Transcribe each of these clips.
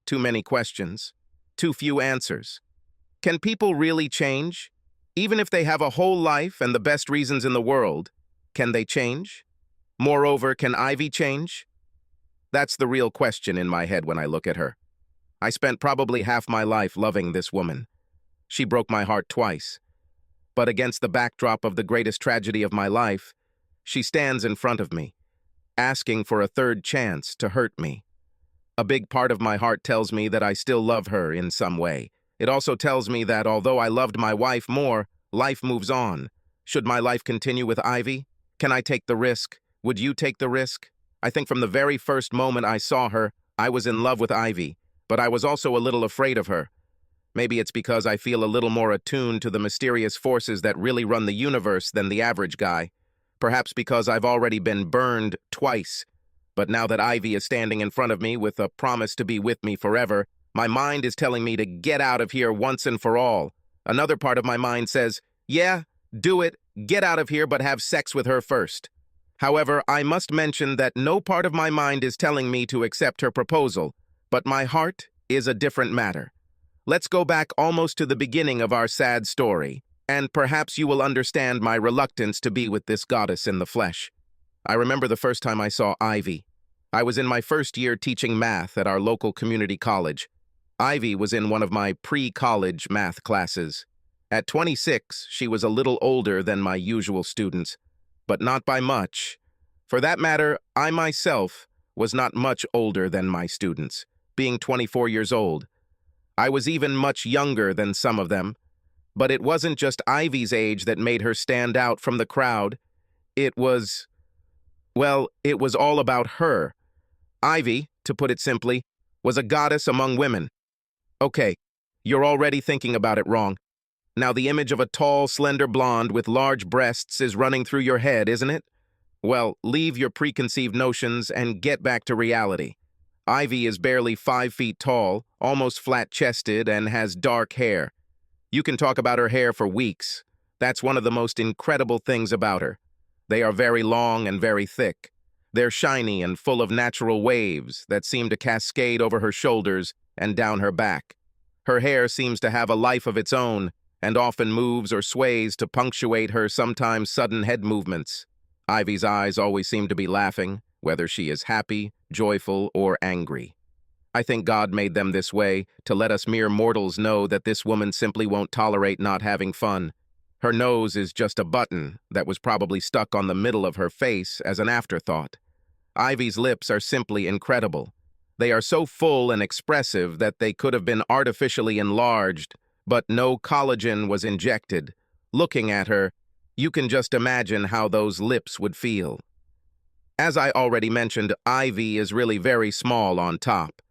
Too many questions. Too few answers. Can people really change? Even if they have a whole life and the best reasons in the world, can they change? Moreover, can Ivy change? That's the real question in my head when I look at her. I spent probably half my life loving this woman. She broke my heart twice. But against the backdrop of the greatest tragedy of my life, she stands in front of me, asking for a third chance to hurt me. A big part of my heart tells me that I still love her in some way. It also tells me that although I loved my wife more, life moves on. Should my life continue with Ivy? Can I take the risk? Would you take the risk? I think from the very first moment I saw her, I was in love with Ivy, but I was also a little afraid of her. Maybe it's because I feel a little more attuned to the mysterious forces that really run the universe than the average guy. Perhaps because I've already been burned twice. But now that Ivy is standing in front of me with a promise to be with me forever, my mind is telling me to get out of here once and for all. Another part of my mind says, yeah, do it, get out of here, but have sex with her first. However, I must mention that no part of my mind is telling me to accept her proposal, but my heart is a different matter. Let's go back almost to the beginning of our sad story, and perhaps you will understand my reluctance to be with this goddess in the flesh. I remember the first time I saw Ivy. I was in my first year teaching math at our local community college. Ivy was in one of my pre-college math classes. At 26, she was a little older than my usual students, but not by much. For that matter, I myself was not much older than my students, being 24 years old. I was even much younger than some of them, but it wasn't just Ivy's age that made her stand out from the crowd. It was all about her. Ivy, to put it simply, was a goddess among women. Okay, you're already thinking about it wrong. Now the image of a tall, slender blonde with large breasts is running through your head, isn't it? Well, leave your preconceived notions and get back to reality. Ivy is barely 5 feet tall, almost flat-chested, and has dark hair. You can talk about her hair for weeks. That's one of the most incredible things about her. They are very long and very thick. They're shiny and full of natural waves that seem to cascade over her shoulders and down her back. Her hair seems to have a life of its own and often moves or sways to punctuate her sometimes sudden head movements. Ivy's eyes always seem to be laughing, whether she is happy, joyful, or angry. I think God made them this way to let us mere mortals know that this woman simply won't tolerate not having fun. Her nose is just a button that was probably stuck on the middle of her face as an afterthought. Ivy's lips are simply incredible. They are so full and expressive that they could have been artificially enlarged, but no collagen was injected. Looking at her, you can just imagine how those lips would feel. As I already mentioned, Ivy is really very small on top.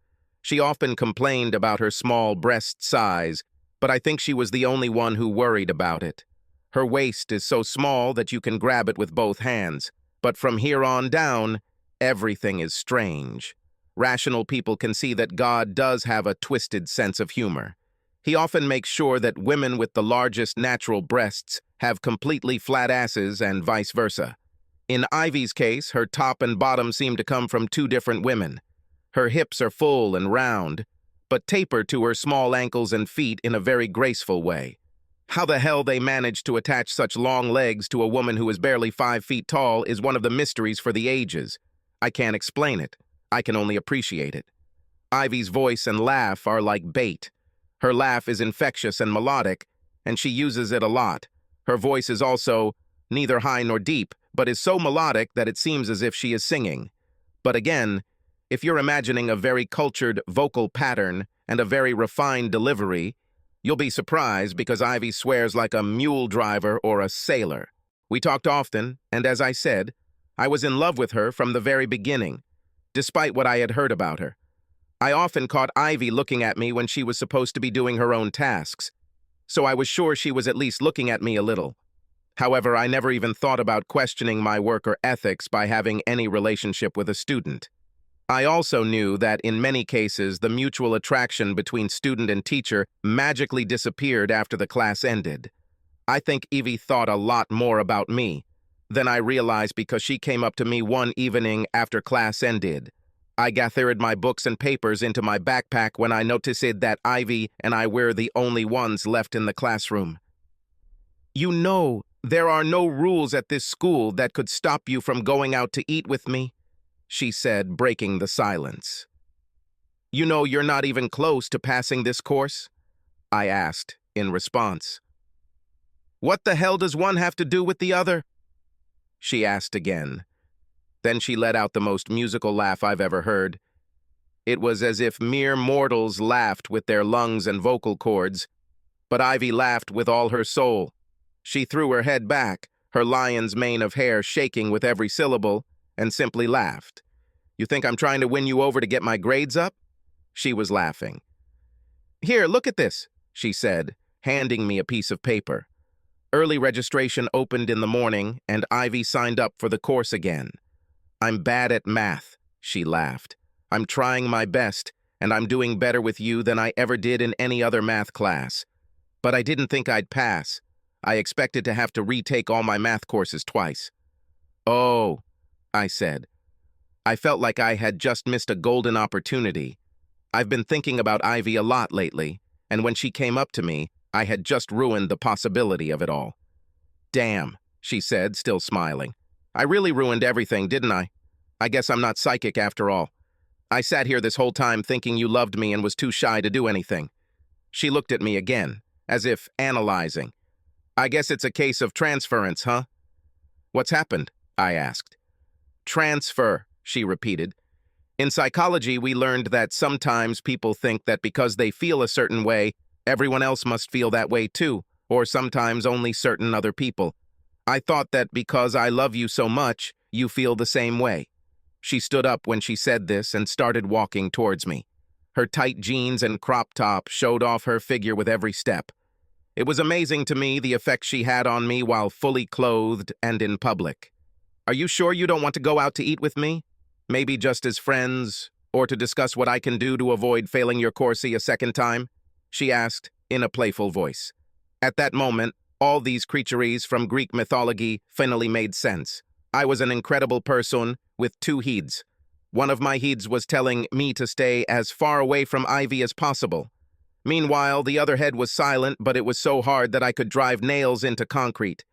She often complained about her small breast size, but I think she was the only one who worried about it. Her waist is so small that you can grab it with both hands, but from here on down, everything is strange. Rational people can see that God does have a twisted sense of humor. He often makes sure that women with the largest natural breasts have completely flat asses and vice versa. In Ivy's case, her top and bottom seem to come from two different women. Her hips are full and round, but taper to her small ankles and feet in a very graceful way. How the hell they managed to attach such long legs to a woman who is barely 5 feet tall is one of the mysteries for the ages. I can't explain it. I can only appreciate it. Ivy's voice and laugh are like bait. Her laugh is infectious and melodic, and she uses it a lot. Her voice is also neither high nor deep, but is so melodic that it seems as if she is singing. But again, if you're imagining a very cultured vocal pattern and a very refined delivery, you'll be surprised because Ivy swears like a mule driver or a sailor. We talked often, and as I said, I was in love with her from the very beginning, despite what I had heard about her. I often caught Ivy looking at me when she was supposed to be doing her own tasks, so I was sure she was at least looking at me a little. However, I never even thought about questioning my work or ethics by having any relationship with a student. I also knew that in many cases, the mutual attraction between student and teacher magically disappeared after the class ended. I think Evie thought a lot more about me than I realized because she came up to me one evening after class ended. I gathered my books and papers into my backpack when I noticed that Ivy and I were the only ones left in the classroom. "You know, there are no rules at this school that could stop you from going out to eat with me," she said, breaking the silence. "You know you're not even close to passing this course?" I asked in response. "What the hell does one have to do with the other?" she asked again. Then she let out the most musical laugh I've ever heard. It was as if mere mortals laughed with their lungs and vocal cords, but Ivy laughed with all her soul. She threw her head back, her lion's mane of hair shaking with every syllable, and simply laughed. "You think I'm trying to win you over to get my grades up?" She was laughing. "Here, look at this," she said, handing me a piece of paper. Early registration opened in the morning, and Ivy signed up for the course again. "I'm bad at math," she laughed. "I'm trying my best, and I'm doing better with you than I ever did in any other math class. But I didn't think I'd pass. I expected to have to retake all my math courses twice." "Oh," I said. I felt like I had just missed a golden opportunity. I've been thinking about Ivy a lot lately, and when she came up to me, I had just ruined the possibility of it all. "Damn," she said, still smiling. "I really ruined everything, didn't I? I guess I'm not psychic after all. I sat here this whole time thinking you loved me and was too shy to do anything." She looked at me again, as if analyzing. "I guess it's a case of transference, huh?" "What's happened?" I asked. "Transfer," she repeated. "In psychology, we learned that sometimes people think that because they feel a certain way, everyone else must feel that way too, or sometimes only certain other people. I thought that because I love you so much, you feel the same way." She stood up when she said this and started walking towards me. Her tight jeans and crop top showed off her figure with every step. It was amazing to me the effect she had on me while fully clothed and in public. "Are you sure you don't want to go out to eat with me? Maybe just as friends, or to discuss what I can do to avoid failing your coursey a second time?" she asked in a playful voice. At that moment, all these creatures from Greek mythology finally made sense. I was an incredible person with two heads. One of my heads was telling me to stay as far away from Ivy as possible. Meanwhile, the other head was silent, but it was so hard that I could drive nails into concrete.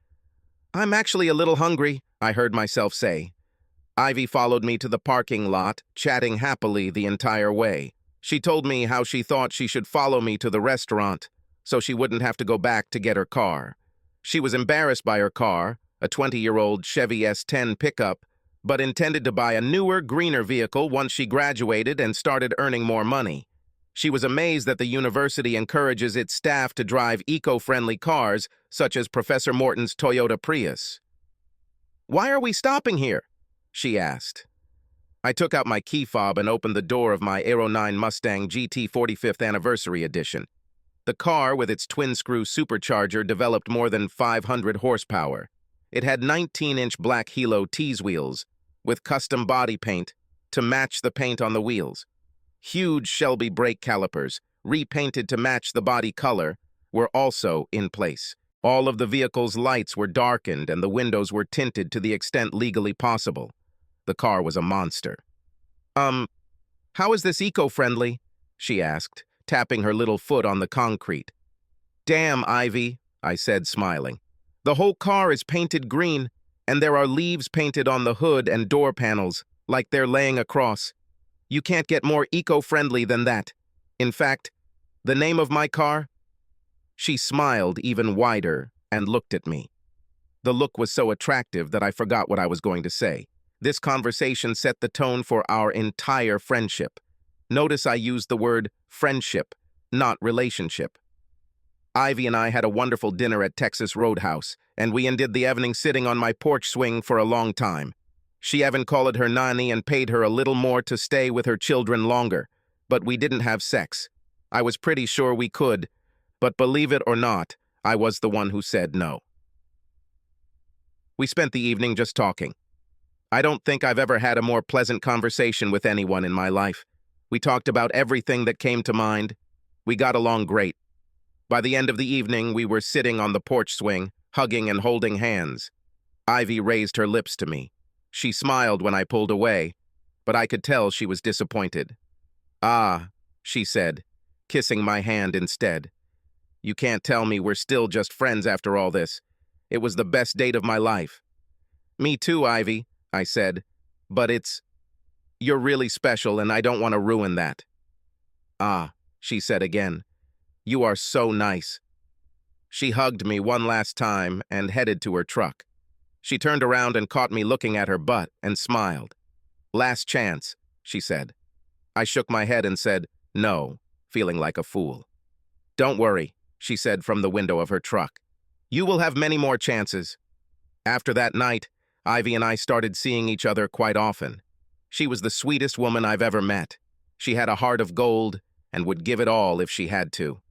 "I'm actually a little hungry," I heard myself say. Ivy followed me to the parking lot, chatting happily the entire way. She told me how she thought she should follow me to the restaurant, so she wouldn't have to go back to get her car. She was embarrassed by her car, a 20-year-old Chevy S10 pickup, but intended to buy a newer, greener vehicle once she graduated and started earning more money. She was amazed that the university encourages its staff to drive eco-friendly cars, such as Professor Morton's Toyota Prius. "Why are we stopping here?" she asked. I took out my key fob and opened the door of my Aero 9 Mustang GT 45th Anniversary Edition. The car, with its twin-screw supercharger, developed more than 500 horsepower. It had 19-inch black Hilo tease wheels, with custom body paint to match the paint on the wheels. Huge Shelby brake calipers, repainted to match the body color, were also in place. All of the vehicle's lights were darkened and the windows were tinted to the extent legally possible. The car was a monster. How is this eco-friendly?" she asked, tapping her little foot on the concrete. "Damn, Ivy," I said, smiling. "The whole car is painted green, and there are leaves painted on the hood and door panels, like they're laying across. You can't get more eco-friendly than that. In fact, the name of my car?" She smiled even wider and looked at me. The look was so attractive that I forgot what I was going to say. This conversation set the tone for our entire friendship. Notice I used the word friendship, not relationship. Ivy and I had a wonderful dinner at Texas Roadhouse, and we ended the evening sitting on my porch swing for a long time. She even called her nanny and paid her a little more to stay with her children longer, but we didn't have sex. I was pretty sure we could, but believe it or not, I was the one who said no. We spent the evening just talking. I don't think I've ever had a more pleasant conversation with anyone in my life. We talked about everything that came to mind. We got along great. By the end of the evening, we were sitting on the porch swing, hugging and holding hands. Ivy raised her lips to me. She smiled when I pulled away, but I could tell she was disappointed. "Ah," she said, kissing my hand instead. "You can't tell me we're still just friends after all this. It was the best date of my life." "Me too, Ivy," I said, "but you're really special and I don't want to ruin that." "Ah," she said again, "you are so nice." She hugged me one last time and headed to her truck. She turned around and caught me looking at her butt and smiled. "Last chance," she said. I shook my head and said, "No," feeling like a fool. "Don't worry," she said from the window of her truck. "You will have many more chances." After that night, Ivy and I started seeing each other quite often. She was the sweetest woman I've ever met. She had a heart of gold and would give it all if she had to.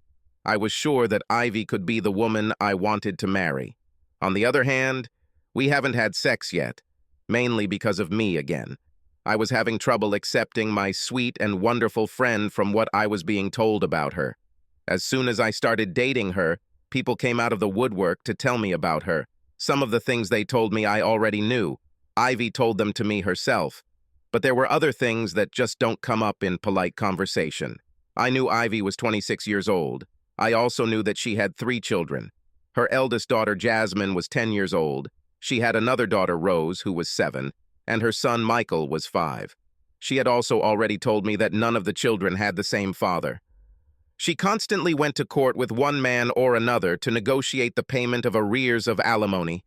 I was sure that Ivy could be the woman I wanted to marry. On the other hand, we haven't had sex yet, mainly because of me again. I was having trouble accepting my sweet and wonderful friend from what I was being told about her. As soon as I started dating her, people came out of the woodwork to tell me about her. Some of the things they told me I already knew. Ivy told them to me herself. But there were other things that just don't come up in polite conversation. I knew Ivy was 26 years old. I also knew that she had 3 children. Her eldest daughter, Jasmine, was 10 years old. She had another daughter, Rose, who was 7, and her son, Michael, was 5. She had also already told me that none of the children had the same father. She constantly went to court with one man or another to negotiate the payment of arrears of alimony.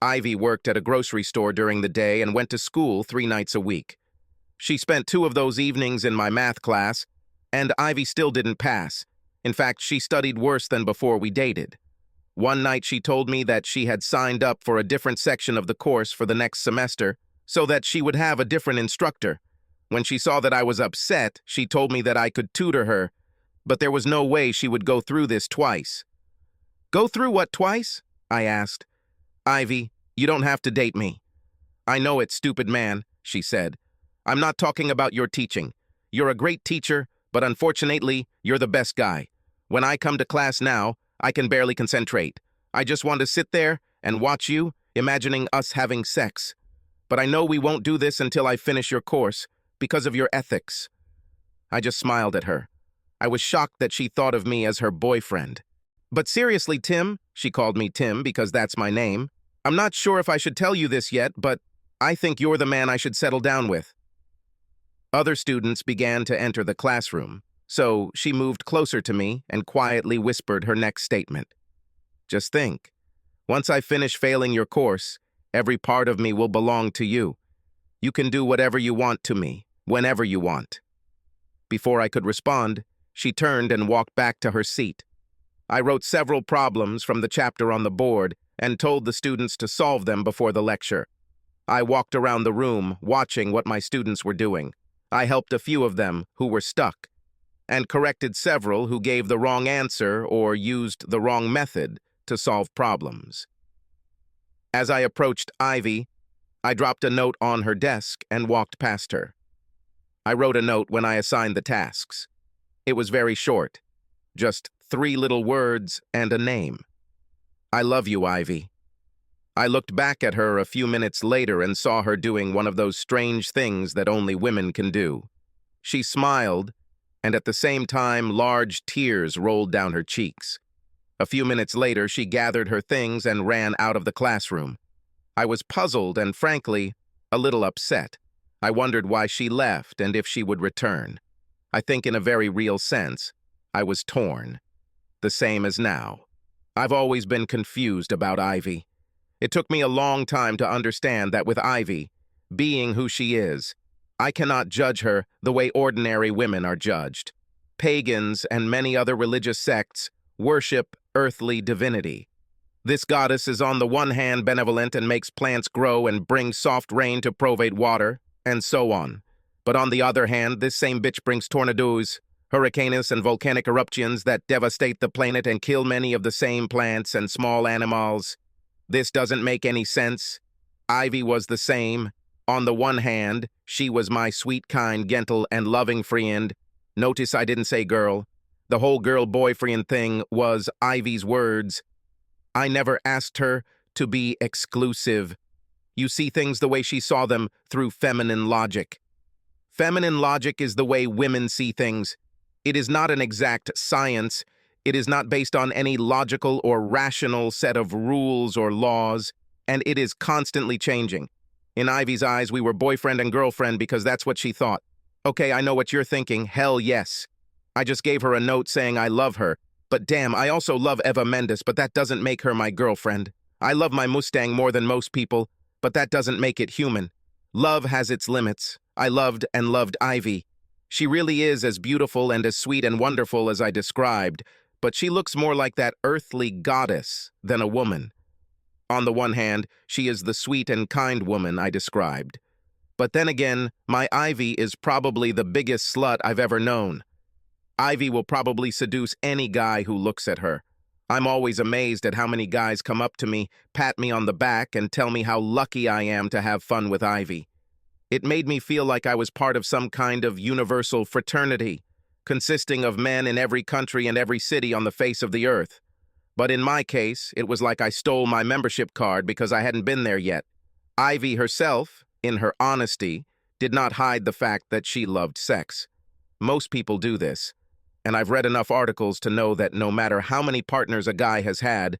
Ivy worked at a grocery store during the day and went to school 3 nights a week. She spent 2 of those evenings in my math class, and Ivy still didn't pass. In fact, she studied worse than before we dated. One night she told me that she had signed up for a different section of the course for the next semester so that she would have a different instructor. When she saw that I was upset, she told me that I could tutor her, but there was no way she would go through this twice. "Go through what twice?" I asked. "Ivy, you don't have to date me." "I know it, stupid man," she said. "I'm not talking about your teaching. You're a great teacher, but unfortunately, you're the best guy. When I come to class now, I can barely concentrate. I just want to sit there and watch you, imagining us having sex. But I know we won't do this until I finish your course, because of your ethics." I just smiled at her. I was shocked that she thought of me as her boyfriend. "But seriously, Tim," she called me Tim because that's my name, "I'm not sure if I should tell you this yet, but I think you're the man I should settle down with." Other students began to enter the classroom, so she moved closer to me and quietly whispered her next statement. "Just think, once I finish failing your course, every part of me will belong to you. You can do whatever you want to me, whenever you want." Before I could respond, she turned and walked back to her seat. I wrote several problems from the chapter on the board and told the students to solve them before the lecture. I walked around the room, watching what my students were doing. I helped a few of them who were stuck, and corrected several who gave the wrong answer or used the wrong method to solve problems. As I approached Ivy, I dropped a note on her desk and walked past her. I wrote a note when I assigned the tasks. It was very short, just 3 little words and a name. "I love you, Ivy." I looked back at her a few minutes later and saw her doing one of those strange things that only women can do. She smiled, and at the same time, large tears rolled down her cheeks. A few minutes later, she gathered her things and ran out of the classroom. I was puzzled and, frankly, a little upset. I wondered why she left and if she would return. I think in a very real sense, I was torn. The same as now. I've always been confused about Ivy. It took me a long time to understand that with Ivy, being who she is, I cannot judge her the way ordinary women are judged. Pagans and many other religious sects worship earthly divinity. This goddess is on the one hand benevolent and makes plants grow and brings soft rain to provide water, and so on. But on the other hand, this same bitch brings tornadoes, hurricanes, and volcanic eruptions that devastate the planet and kill many of the same plants and small animals. This doesn't make any sense. Ivy was the same. On the one hand, she was my sweet, kind, gentle, and loving friend. Notice I didn't say girl. The whole girl-boyfriend thing was Ivy's words. I never asked her to be exclusive. You see things the way she saw them, through feminine logic. Feminine logic is the way women see things. It is not an exact science. It is not based on any logical or rational set of rules or laws, and it is constantly changing. In Ivy's eyes, we were boyfriend and girlfriend because that's what she thought. Okay, I know what you're thinking. Hell yes. I just gave her a note saying I love her. But damn, I also love Eva Mendes, but that doesn't make her my girlfriend. I love my Mustang more than most people, but that doesn't make it human. Love has its limits. I loved and loved Ivy. She really is as beautiful and as sweet and wonderful as I described, but she looks more like that earthly goddess than a woman. On the one hand, she is the sweet and kind woman I described. But then again, my Ivy is probably the biggest slut I've ever known. Ivy will probably seduce any guy who looks at her. I'm always amazed at how many guys come up to me, pat me on the back, and tell me how lucky I am to have fun with Ivy. It made me feel like I was part of some kind of universal fraternity, consisting of men in every country and every city on the face of the earth. But in my case, it was like I stole my membership card because I hadn't been there yet. Ivy herself, in her honesty, did not hide the fact that she loved sex. Most people do this, and I've read enough articles to know that no matter how many partners a guy has had,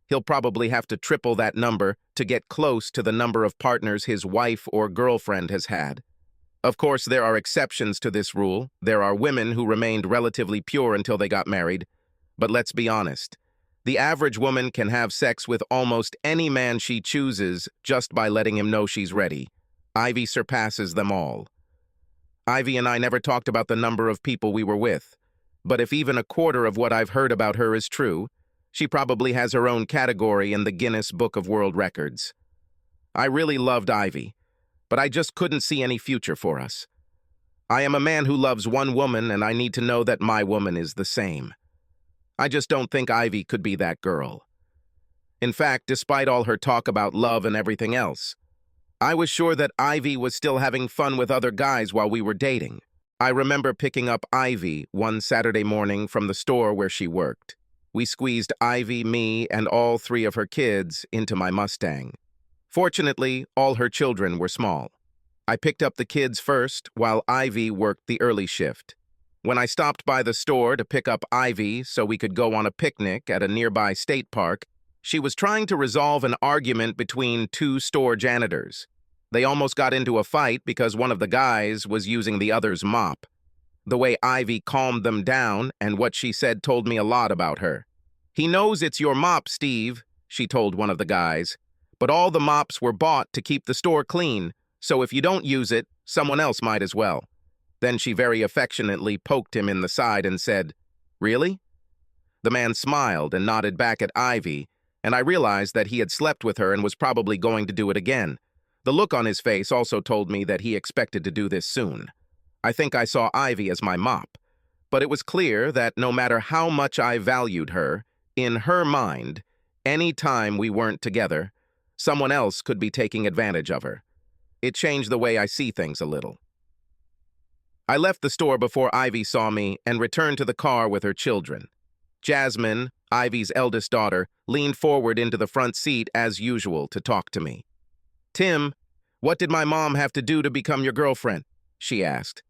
he'll probably have to triple that number to get close to the number of partners his wife or girlfriend has had. Of course, there are exceptions to this rule. There are women who remained relatively pure until they got married. But let's be honest. The average woman can have sex with almost any man she chooses just by letting him know she's ready. Ivy surpasses them all. Ivy and I never talked about the number of people we were with. But if even a quarter of what I've heard about her is true, she probably has her own category in the Guinness Book of World Records. I really loved Ivy, but I just couldn't see any future for us. I am a man who loves one woman, and I need to know that my woman is the same. I just don't think Ivy could be that girl. In fact, despite all her talk about love and everything else, I was sure that Ivy was still having fun with other guys while we were dating. I remember picking up Ivy one Saturday morning from the store where she worked. We squeezed Ivy, me, and all 3 of her kids into my Mustang. Fortunately, all her children were small. I picked up the kids first while Ivy worked the early shift. When I stopped by the store to pick up Ivy so we could go on a picnic at a nearby state park, she was trying to resolve an argument between 2 store janitors. They almost got into a fight because one of the guys was using the other's mop. The way Ivy calmed them down and what she said told me a lot about her. "He knows it's your mop, Steve," she told one of the guys, "but all the mops were bought to keep the store clean, so if you don't use it, someone else might as well." Then she very affectionately poked him in the side and said, "Really?" The man smiled and nodded back at Ivy, and I realized that he had slept with her and was probably going to do it again. The look on his face also told me that he expected to do this soon. I think I saw Ivy as my mop, but it was clear that no matter how much I valued her, in her mind, any time we weren't together, someone else could be taking advantage of her. It changed the way I see things a little. I left the store before Ivy saw me and returned to the car with her children. Jasmine, Ivy's eldest daughter, leaned forward into the front seat as usual to talk to me. "Tim, what did my mom have to do to become your girlfriend?" she asked.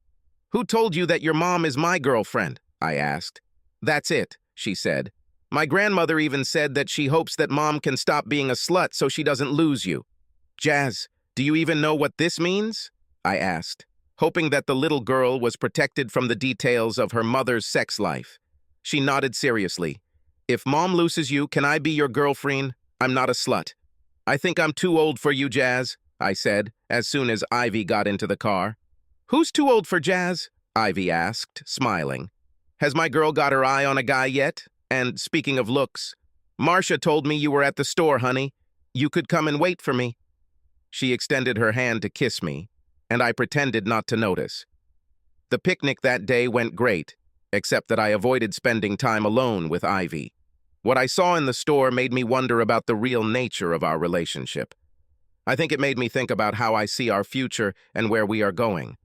"Who told you that your mom is my girlfriend?" I asked. "That's it," she said. "My grandmother even said that she hopes that mom can stop being a slut so she doesn't lose you." "Jazz, do you even know what this means?" I asked, hoping that the little girl was protected from the details of her mother's sex life. She nodded seriously. "If mom loses you, can I be your girlfriend? I'm not a slut." "I think I'm too old for you, Jazz," I said, as soon as Ivy got into the car. "Who's too old for Jazz?" Ivy asked, smiling. "Has my girl got her eye on a guy yet? And speaking of looks, Marcia told me you were at the store, honey. You could come and wait for me." She extended her hand to kiss me, and I pretended not to notice. The picnic that day went great, except that I avoided spending time alone with Ivy. What I saw in the store made me wonder about the real nature of our relationship. I think it made me think about how I see our future and where we are going.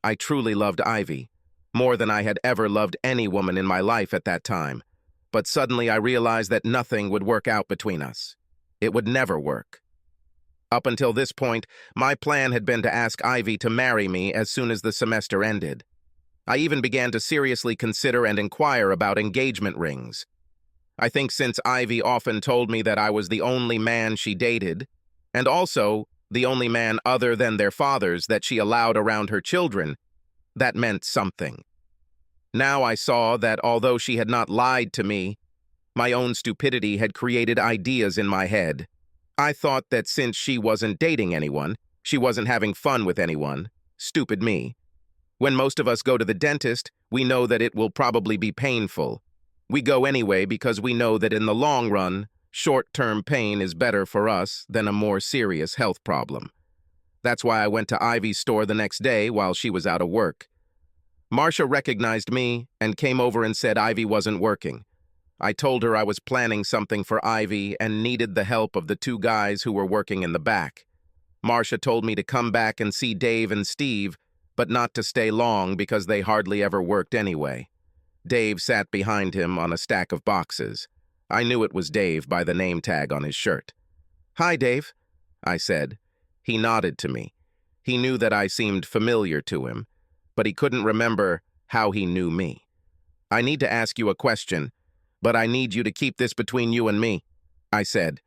I truly loved Ivy, more than I had ever loved any woman in my life at that time. But suddenly I realized that nothing would work out between us. It would never work. Up until this point, my plan had been to ask Ivy to marry me as soon as the semester ended. I even began to seriously consider and inquire about engagement rings. I think since Ivy often told me that I was the only man she dated, and also the only man other than their fathers that she allowed around her children, that meant something. Now I saw that although she had not lied to me, my own stupidity had created ideas in my head. I thought that since she wasn't dating anyone, she wasn't having fun with anyone. Stupid me. When most of us go to the dentist, we know that it will probably be painful. We go anyway because we know that in the long run, short-term pain is better for us than a more serious health problem. That's why I went to Ivy's store the next day while she was out of work. Marcia recognized me and came over and said Ivy wasn't working. I told her I was planning something for Ivy and needed the help of the two guys who were working in the back. Marcia told me to come back and see Dave and Steve, but not to stay long because they hardly ever worked anyway. Dave sat behind him on a stack of boxes. I knew it was Dave by the name tag on his shirt. "Hi, Dave," I said. He nodded to me. He knew that I seemed familiar to him, but he couldn't remember how he knew me. "I need to ask you a question, but I need you to keep this between you and me," I said.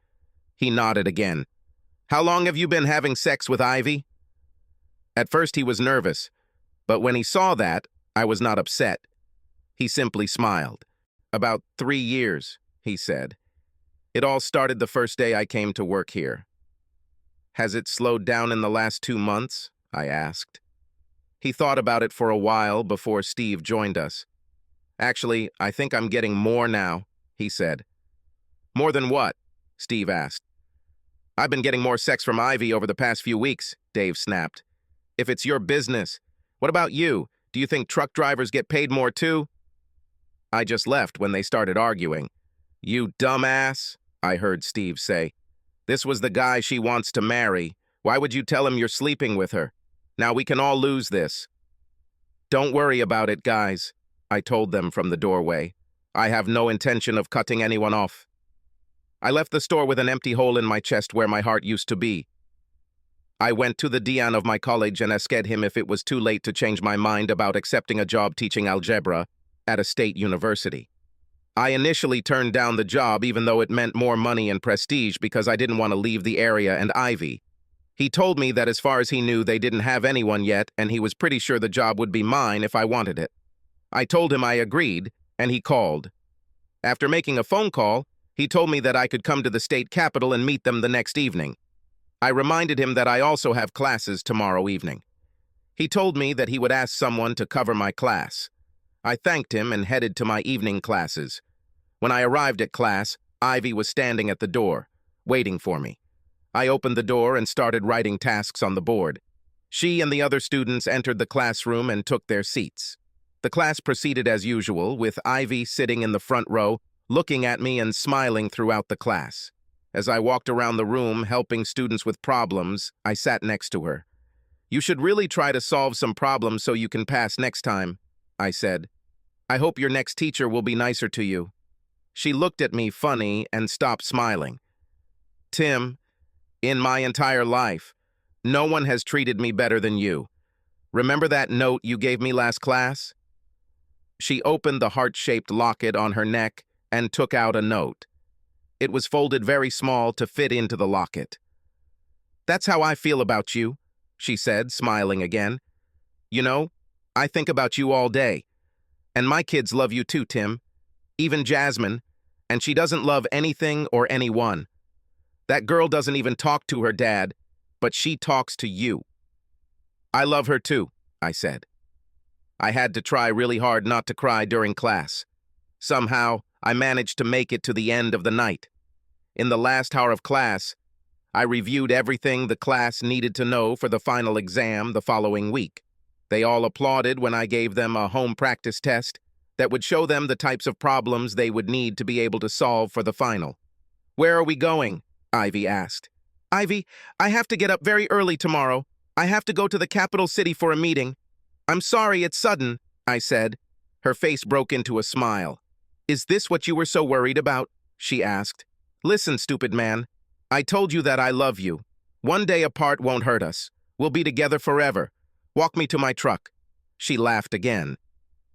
He nodded again. "How long have you been having sex with Ivy?" At first he was nervous, but when he saw that, I was not upset. He simply smiled. "About 3 years, he said. "It all started the first day I came to work here." "Has it slowed down in the last 2 months?" I asked. He thought about it for a while before Steve joined us. "Actually, I think I'm getting more now," he said. "More than what?" Steve asked. "I've been getting more sex from Ivy over the past few weeks," Dave snapped. "If it's your business, what about you? Do you think truck drivers get paid more too?" I just left when they started arguing. "You dumbass," I heard Steve say. "This was the guy she wants to marry. Why would you tell him you're sleeping with her? Now we can all lose this." "Don't worry about it, guys," I told them from the doorway. "I have no intention of cutting anyone off." I left the store with an empty hole in my chest where my heart used to be. I went to the dean of my college and asked him if it was too late to change my mind about accepting a job teaching algebra at a state university. I initially turned down the job even though it meant more money and prestige because I didn't want to leave the area and Ivy. He told me that as far as he knew they didn't have anyone yet and he was pretty sure the job would be mine if I wanted it. I told him I agreed, and he called. After making a phone call, he told me that I could come to the state capitol and meet them the next evening. I reminded him that I also have classes tomorrow evening. He told me that he would ask someone to cover my class. I thanked him and headed to my evening classes. When I arrived at class, Ivy was standing at the door, waiting for me. I opened the door and started writing tasks on the board. She and the other students entered the classroom and took their seats. The class proceeded as usual, with Ivy sitting in the front row, looking at me and smiling throughout the class. As I walked around the room helping students with problems, I sat next to her. "You should really try to solve some problems so you can pass next time," I said. "I hope your next teacher will be nicer to you." She looked at me funny and stopped smiling. "Tim, in my entire life, no one has treated me better than you. Remember that note you gave me last class?" She opened the heart-shaped locket on her neck and took out a note. It was folded very small to fit into the locket. "That's how I feel about you," she said, smiling again. "You know, I think about you all day. And my kids love you too, Tim. Even Jasmine, and she doesn't love anything or anyone. That girl doesn't even talk to her dad, but she talks to you." "I love her too," I said. I had to try really hard not to cry during class. Somehow, I managed to make it to the end of the night. In the last hour of class, I reviewed everything the class needed to know for the final exam the following week. They all applauded when I gave them a home practice test that would show them the types of problems they would need to be able to solve for the final. "Where are we going?" Ivy asked. "Ivy, I have to get up very early tomorrow. I have to go to the capital city for a meeting. I'm sorry it's sudden," I said. Her face broke into a smile. "Is this what you were so worried about?" she asked. "Listen, stupid man. I told you that I love you. One day apart won't hurt us. We'll be together forever. Walk me to my truck." She laughed again.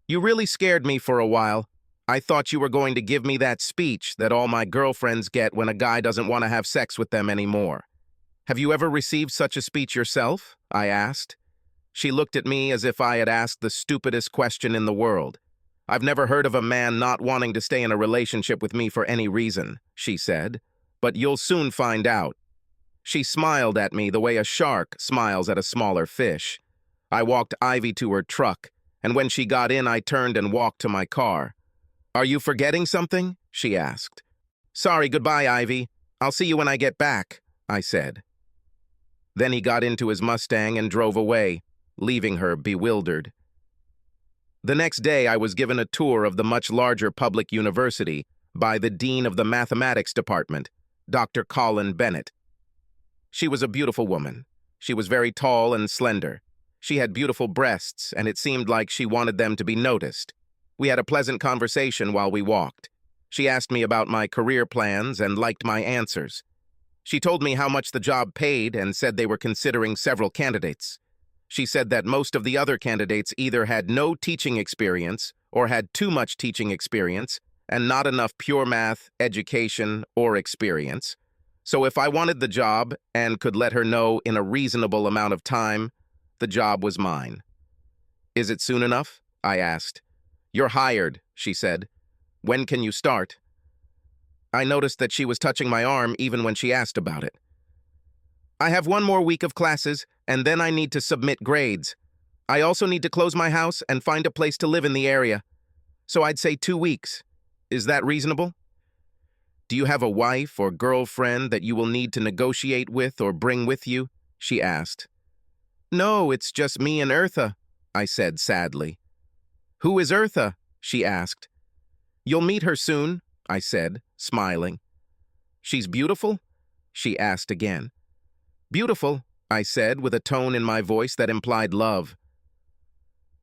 "You really scared me for a while. I thought you were going to give me that speech that all my girlfriends get when a guy doesn't want to have sex with them anymore. Have you ever received such a speech yourself?" I asked. She looked at me as if I had asked the stupidest question in the world. "I've never heard of a man not wanting to stay in a relationship with me for any reason," she said. "But you'll soon find out." She smiled at me the way a shark smiles at a smaller fish. I walked Ivy to her truck, and when she got in, I turned and walked to my car. "Are you forgetting something?" she asked. "Sorry, goodbye, Ivy. I'll see you when I get back," I said. Then he got into his Mustang and drove away, leaving her bewildered. The next day, I was given a tour of the much larger public university by the dean of the mathematics department, Dr. Colin Bennett. She was a beautiful woman. She was very tall and slender. She had beautiful breasts, and it seemed like she wanted them to be noticed. We had a pleasant conversation while we walked. She asked me about my career plans and liked my answers. She told me how much the job paid and said they were considering several candidates. She said that most of the other candidates either had no teaching experience or had too much teaching experience and not enough pure math, education, or experience. So if I wanted the job and could let her know in a reasonable amount of time, the job was mine. "Is it soon enough?" I asked. "You're hired," she said. "When can you start?" I noticed that she was touching my arm even when she asked about it. "I have one more week of classes, and then I need to submit grades. I also need to close my house and find a place to live in the area. So I'd say 2 weeks. Is that reasonable?" "Do you have a wife or girlfriend that you will need to negotiate with or bring with you?" she asked. "No, it's just me and Eartha," I said sadly. "Who is Eartha?" she asked. "You'll meet her soon," I said, smiling. "She's beautiful?" she asked again. "Beautiful," I said with a tone in my voice that implied love.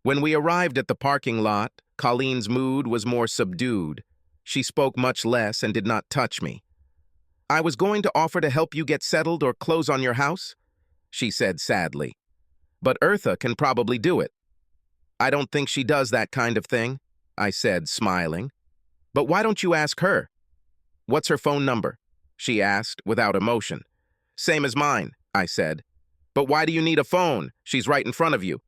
When we arrived at the parking lot, Colleen's mood was more subdued. She spoke much less and did not touch me. "I was going to offer to help you get settled or close on your house," she said sadly. "But Eartha can probably do it." "I don't think she does that kind of thing," I said, smiling. "But why don't you ask her?" "What's her phone number?" she asked without emotion. "Same as mine," I said. "But why do you need a phone? She's right in front of you."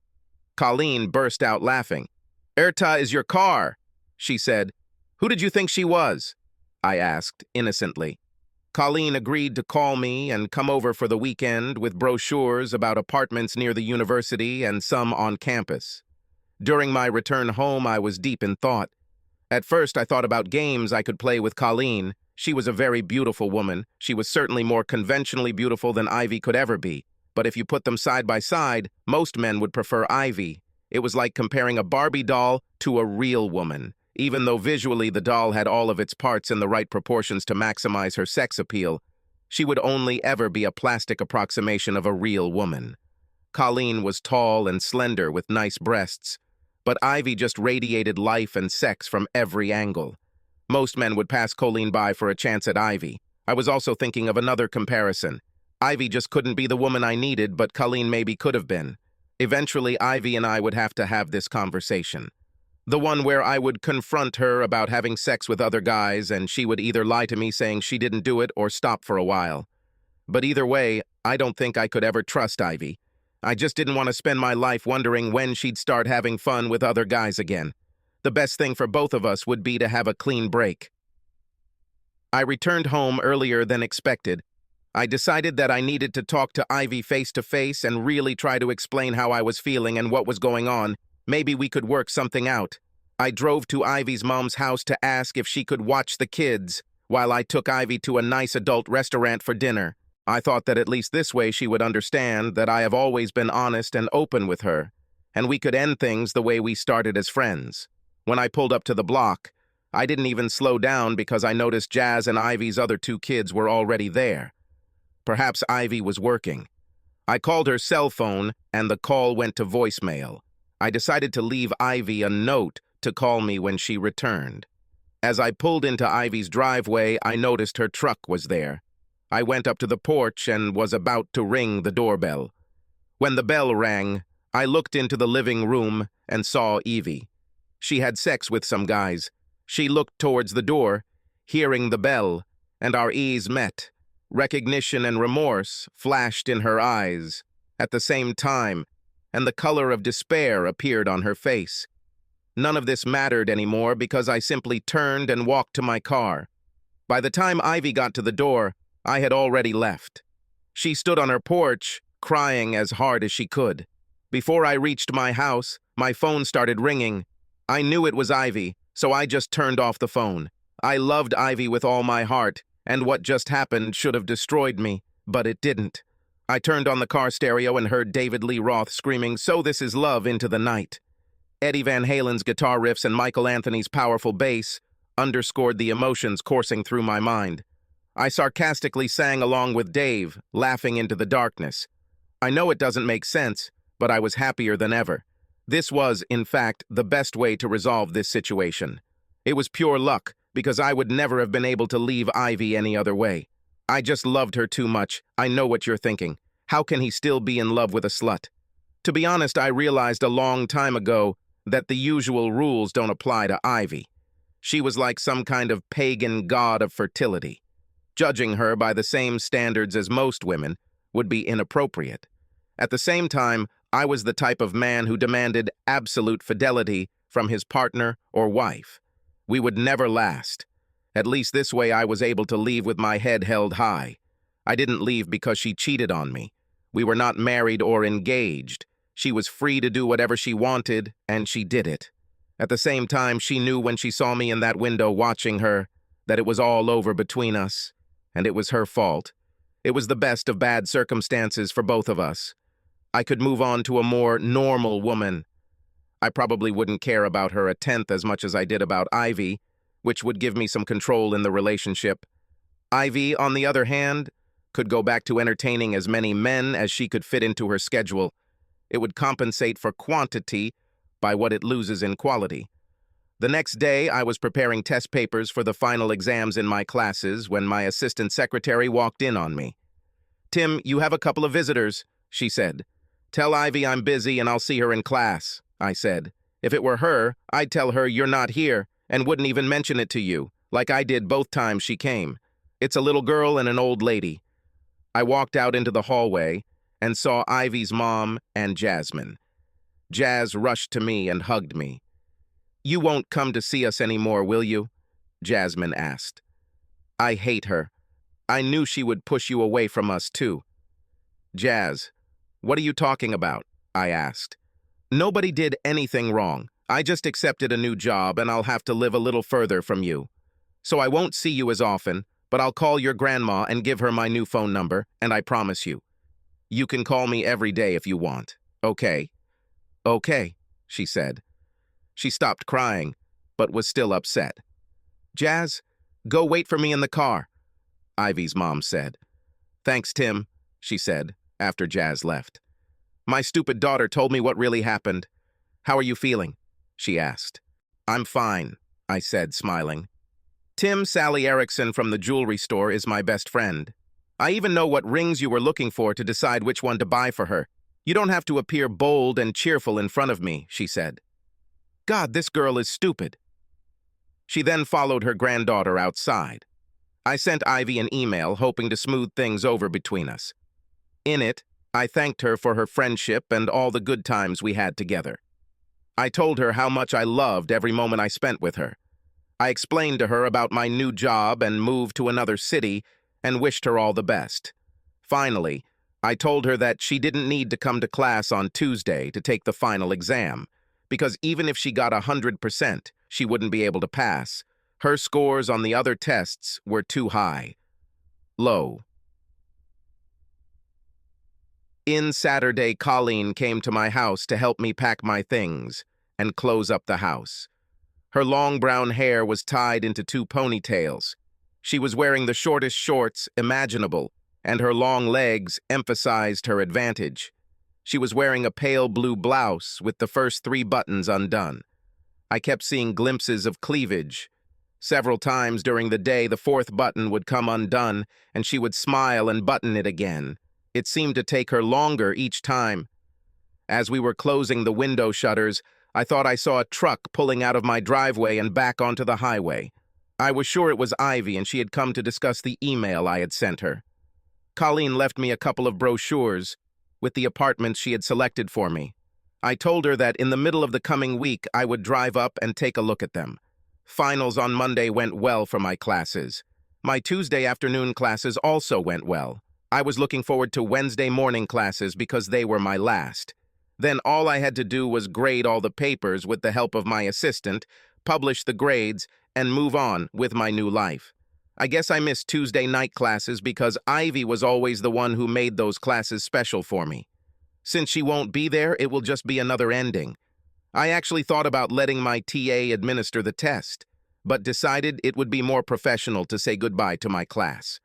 Colleen burst out laughing. "Eartha is your car," she said. "Who did you think she was?" I asked innocently. Colleen agreed to call me and come over for the weekend with brochures about apartments near the university and some on campus. During my return home, I was deep in thought. At first, I thought about games I could play with Colleen. She was a very beautiful woman. She was certainly more conventionally beautiful than Ivy could ever be. But if you put them side by side, most men would prefer Ivy. It was like comparing a Barbie doll to a real woman. Even though visually the doll had all of its parts in the right proportions to maximize her sex appeal, she would only ever be a plastic approximation of a real woman. Colleen was tall and slender with nice breasts, but Ivy just radiated life and sex from every angle. Most men would pass Colleen by for a chance at Ivy. I was also thinking of another comparison. Ivy just couldn't be the woman I needed, but Colleen maybe could have been. Eventually, Ivy and I would have to have this conversation. The one where I would confront her about having sex with other guys, and she would either lie to me saying she didn't do it or stop for a while. But either way, I don't think I could ever trust Ivy. I just didn't want to spend my life wondering when she'd start having fun with other guys again. The best thing for both of us would be to have a clean break. I returned home earlier than expected. I decided that I needed to talk to Ivy face to face and really try to explain how I was feeling and what was going on. Maybe we could work something out. I drove to Ivy's mom's house to ask if she could watch the kids, while I took Ivy to a nice adult restaurant for dinner. I thought that at least this way she would understand that I have always been honest and open with her, and we could end things the way we started as friends. When I pulled up to the block, I didn't even slow down because I noticed Jazz and Ivy's other 2 kids were already there. Perhaps Ivy was working. I called her cell phone, and the call went to voicemail. I decided to leave Ivy a note to call me when she returned. As I pulled into Ivy's driveway, I noticed her truck was there. I went up to the porch and was about to ring the doorbell. When the bell rang, I looked into the living room and saw Evie. She had sex with some guys. She looked towards the door, hearing the bell, and our eyes met. Recognition and remorse flashed in her eyes at the same time, and the color of despair appeared on her face. None of this mattered anymore because I simply turned and walked to my car. By the time Ivy got to the door, I had already left. She stood on her porch, crying as hard as she could. Before I reached my house, my phone started ringing. I knew it was Ivy, so I just turned off the phone. I loved Ivy with all my heart, and what just happened should have destroyed me, but it didn't. I turned on the car stereo and heard David Lee Roth screaming, "So this is love," into the night. Eddie Van Halen's guitar riffs and Michael Anthony's powerful bass underscored the emotions coursing through my mind. I sarcastically sang along with Dave, laughing into the darkness. I know it doesn't make sense, but I was happier than ever. This was, in fact, the best way to resolve this situation. It was pure luck, because I would never have been able to leave Ivy any other way. I just loved her too much. I know what you're thinking. How can he still be in love with a slut? To be honest, I realized a long time ago that the usual rules don't apply to Ivy. She was like some kind of pagan god of fertility. Judging her by the same standards as most women would be inappropriate. At the same time, I was the type of man who demanded absolute fidelity from his partner or wife. We would never last. At least this way I was able to leave with my head held high. I didn't leave because she cheated on me. We were not married or engaged. She was free to do whatever she wanted, and she did it. At the same time, she knew when she saw me in that window watching her that it was all over between us, and it was her fault. It was the best of bad circumstances for both of us. I could move on to a more normal woman. I probably wouldn't care about her a tenth as much as I did about Ivy, which would give me some control in the relationship. Ivy, on the other hand, could go back to entertaining as many men as she could fit into her schedule. It would compensate for quantity by what it loses in quality. The next day, I was preparing test papers for the final exams in my classes when my assistant secretary walked in on me. "Tim, you have a couple of visitors," she said. "Tell Ivy I'm busy and I'll see her in class," I said. If it were her, I'd tell her you're not here and wouldn't even mention it to you, like I did both times she came. It's a little girl and an old lady. I walked out into the hallway and saw Ivy's mom and Jasmine. Jazz rushed to me and hugged me. "You won't come to see us anymore, will you?" Jasmine asked. "I hate her. I knew she would push you away from us, too." "Jazz, what are you talking about?" I asked. "Nobody did anything wrong. I just accepted a new job and I'll have to live a little further from you. So I won't see you as often, but I'll call your grandma and give her my new phone number, and I promise you. You can call me every day if you want. Okay?" "Okay," she said. She stopped crying, but was still upset. "Jazz, go wait for me in the car," Ivy's mom said. "Thanks, Tim," she said, after Jazz left. "My stupid daughter told me what really happened. How are you feeling?" she asked. "I'm fine," I said, smiling. "Tim Sally Erickson from the jewelry store is my best friend. I even know what rings you were looking for to decide which one to buy for her. You don't have to appear bold and cheerful in front of me," she said. "God, this girl is stupid." She then followed her granddaughter outside. I sent Ivy an email hoping to smooth things over between us. In it, I thanked her for her friendship and all the good times we had together. I told her how much I loved every moment I spent with her. I explained to her about my new job and move to another city and wished her all the best. Finally, I told her that she didn't need to come to class on Tuesday to take the final exam, because even if she got 100%, she wouldn't be able to pass. Her scores on the other tests were too high. Low. In Saturday, Colleen came to my house to help me pack my things and close up the house. Her long brown hair was tied into 2 ponytails. She was wearing the shortest shorts imaginable, and her long legs emphasized her advantage. She was wearing a pale blue blouse with the first 3 buttons undone. I kept seeing glimpses of cleavage. Several times during the day, the fourth button would come undone, and she would smile and button it again. It seemed to take her longer each time. As we were closing the window shutters, I thought I saw a truck pulling out of my driveway and back onto the highway. I was sure it was Ivy, and she had come to discuss the email I had sent her. Colleen left me a couple of brochures with the apartments she had selected for me. I told her that in the middle of the coming week I would drive up and take a look at them. Finals on Monday went well for my classes. My Tuesday afternoon classes also went well. I was looking forward to Wednesday morning classes because they were my last. Then all I had to do was grade all the papers with the help of my assistant, publish the grades, and move on with my new life. I guess I missed Tuesday night classes because Ivy was always the one who made those classes special for me. Since she won't be there, it will just be another ending. I actually thought about letting my TA administer the test, but decided it would be more professional to say goodbye to my class.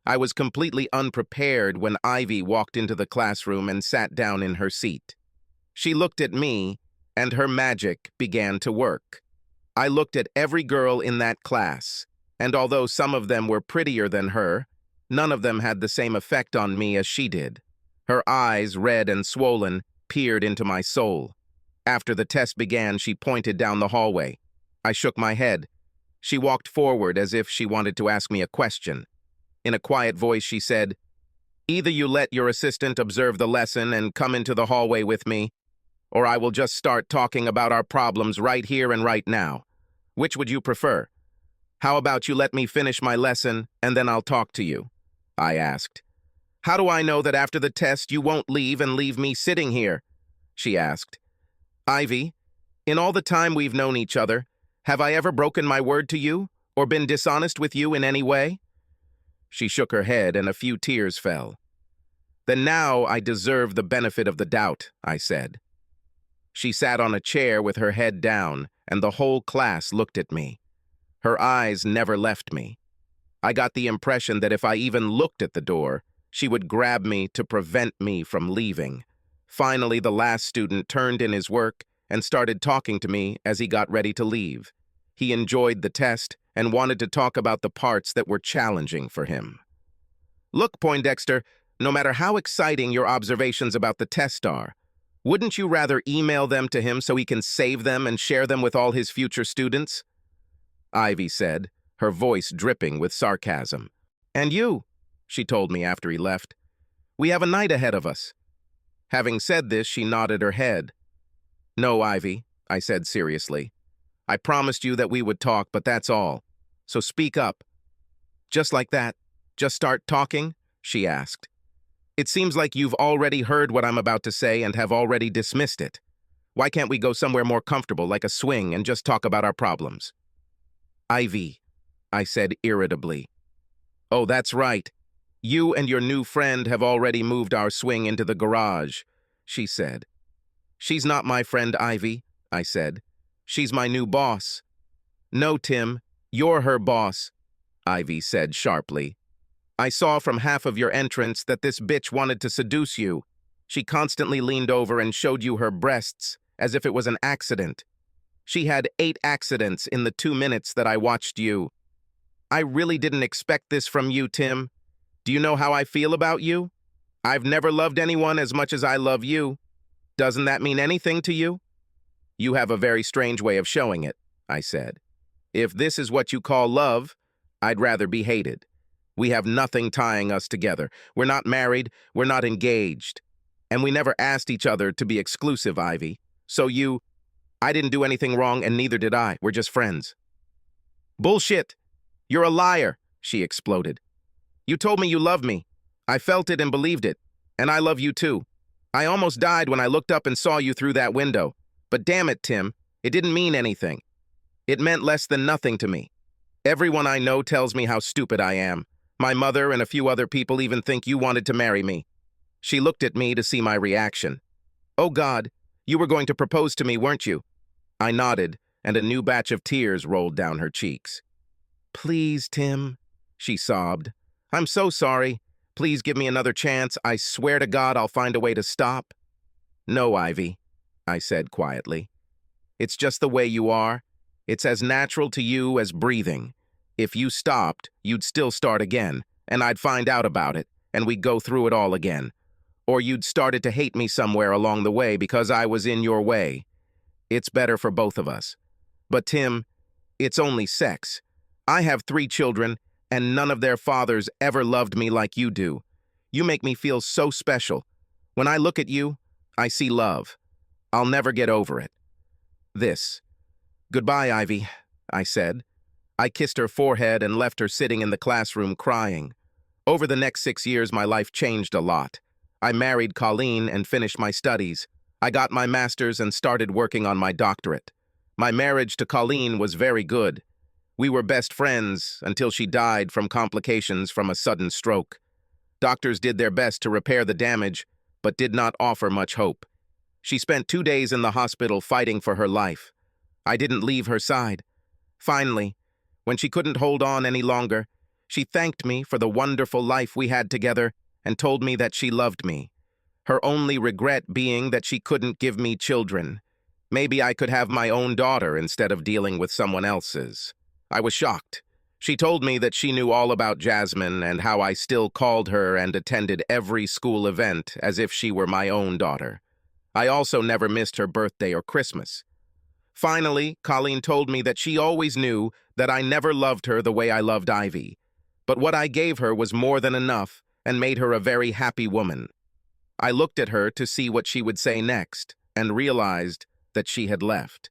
I was completely unprepared when Ivy walked into the classroom and sat down in her seat. She looked at me, and her magic began to work. I looked at every girl in that class, and although some of them were prettier than her, none of them had the same effect on me as she did. Her eyes, red and swollen, peered into my soul. After the test began, she pointed down the hallway. I shook my head. She walked forward as if she wanted to ask me a question. In a quiet voice, she said, "Either you let your assistant observe the lesson and come into the hallway with me, or I will just start talking about our problems right here and right now. Which would you prefer? How about you let me finish my lesson, and then I'll talk to you?" I asked. "How do I know that after the test you won't leave and leave me sitting here?" she asked. "Ivy, in all the time we've known each other, have I ever broken my word to you, or been dishonest with you in any way?" She shook her head, and a few tears fell. "Then now I deserve the benefit of the doubt," I said. She sat on a chair with her head down, and the whole class looked at me. Her eyes never left me. I got the impression that if I even looked at the door, she would grab me to prevent me from leaving. Finally, the last student turned in his work and started talking to me as he got ready to leave. He enjoyed the test and wanted to talk about the parts that were challenging for him. "Look, Poindexter, no matter how exciting your observations about the test are, wouldn't you rather email them to him so he can save them and share them with all his future students?" Ivy said, her voice dripping with sarcasm. "And you," she told me after he left. "We have a night ahead of us." Having said this, she nodded her head. "No, Ivy," I said seriously. "I promised you that we would talk, but that's all. So speak up." "Just like that? Just start talking?" she asked. "It seems like you've already heard what I'm about to say and have already dismissed it. Why can't we go somewhere more comfortable, like a swing, and just talk about our problems?" "Ivy," I said irritably. "Oh, that's right. You and your new friend have already moved our swing into the garage," she said. "She's not my friend, Ivy," I said. "She's my new boss." "No, Tim, you're her boss," Ivy said sharply. "I saw from half of your entrance that this bitch wanted to seduce you. She constantly leaned over and showed you her breasts, as if it was an accident. She had 8 accidents in the 2 minutes that I watched you. I really didn't expect this from you, Tim. Do you know how I feel about you? I've never loved anyone as much as I love you. Doesn't that mean anything to you?" "You have a very strange way of showing it," I said. "If this is what you call love, I'd rather be hated. We have nothing tying us together. We're not married, we're not engaged. And we never asked each other to be exclusive, Ivy. So I didn't do anything wrong and neither did I. We're just friends." "Bullshit! You're a liar," she exploded. "You told me you loved me. I felt it and believed it. And I love you too. I almost died when I looked up and saw you through that window. But damn it, Tim, it didn't mean anything. It meant less than nothing to me. Everyone I know tells me how stupid I am. My mother and a few other people even think you wanted to marry me." She looked at me to see my reaction. "Oh God, you were going to propose to me, weren't you?" I nodded, and a new batch of tears rolled down her cheeks. "Please, Tim," she sobbed. "I'm so sorry. Please give me another chance. I swear to God I'll find a way to stop." "No, Ivy," I said quietly. "It's just the way you are. It's as natural to you as breathing. If you stopped, you'd still start again, and I'd find out about it, and we'd go through it all again. Or you'd started to hate me somewhere along the way because I was in your way. It's better for both of us. But Tim, it's only sex. I have 3 children, and none of their fathers ever loved me like you do. You make me feel so special. When I look at you, I see love. I'll never get over it. This. Goodbye, Ivy, I said. I kissed her forehead and left her sitting in the classroom crying. Over the next 6 years, my life changed a lot. I married Colleen and finished my studies. I got my master's and started working on my doctorate. My marriage to Colleen was very good. We were best friends until she died from complications from a sudden stroke. Doctors did their best to repair the damage, but did not offer much hope. She spent 2 days in the hospital fighting for her life. I didn't leave her side. Finally, when she couldn't hold on any longer, she thanked me for the wonderful life we had together and told me that she loved me. Her only regret being that she couldn't give me children. Maybe I could have my own daughter instead of dealing with someone else's. I was shocked. She told me that she knew all about Jasmine and how I still called her and attended every school event as if she were my own daughter. I also never missed her birthday or Christmas. Finally, Colleen told me that she always knew that I never loved her the way I loved Ivy, but what I gave her was more than enough and made her a very happy woman. I looked at her to see what she would say next and realized that she had left.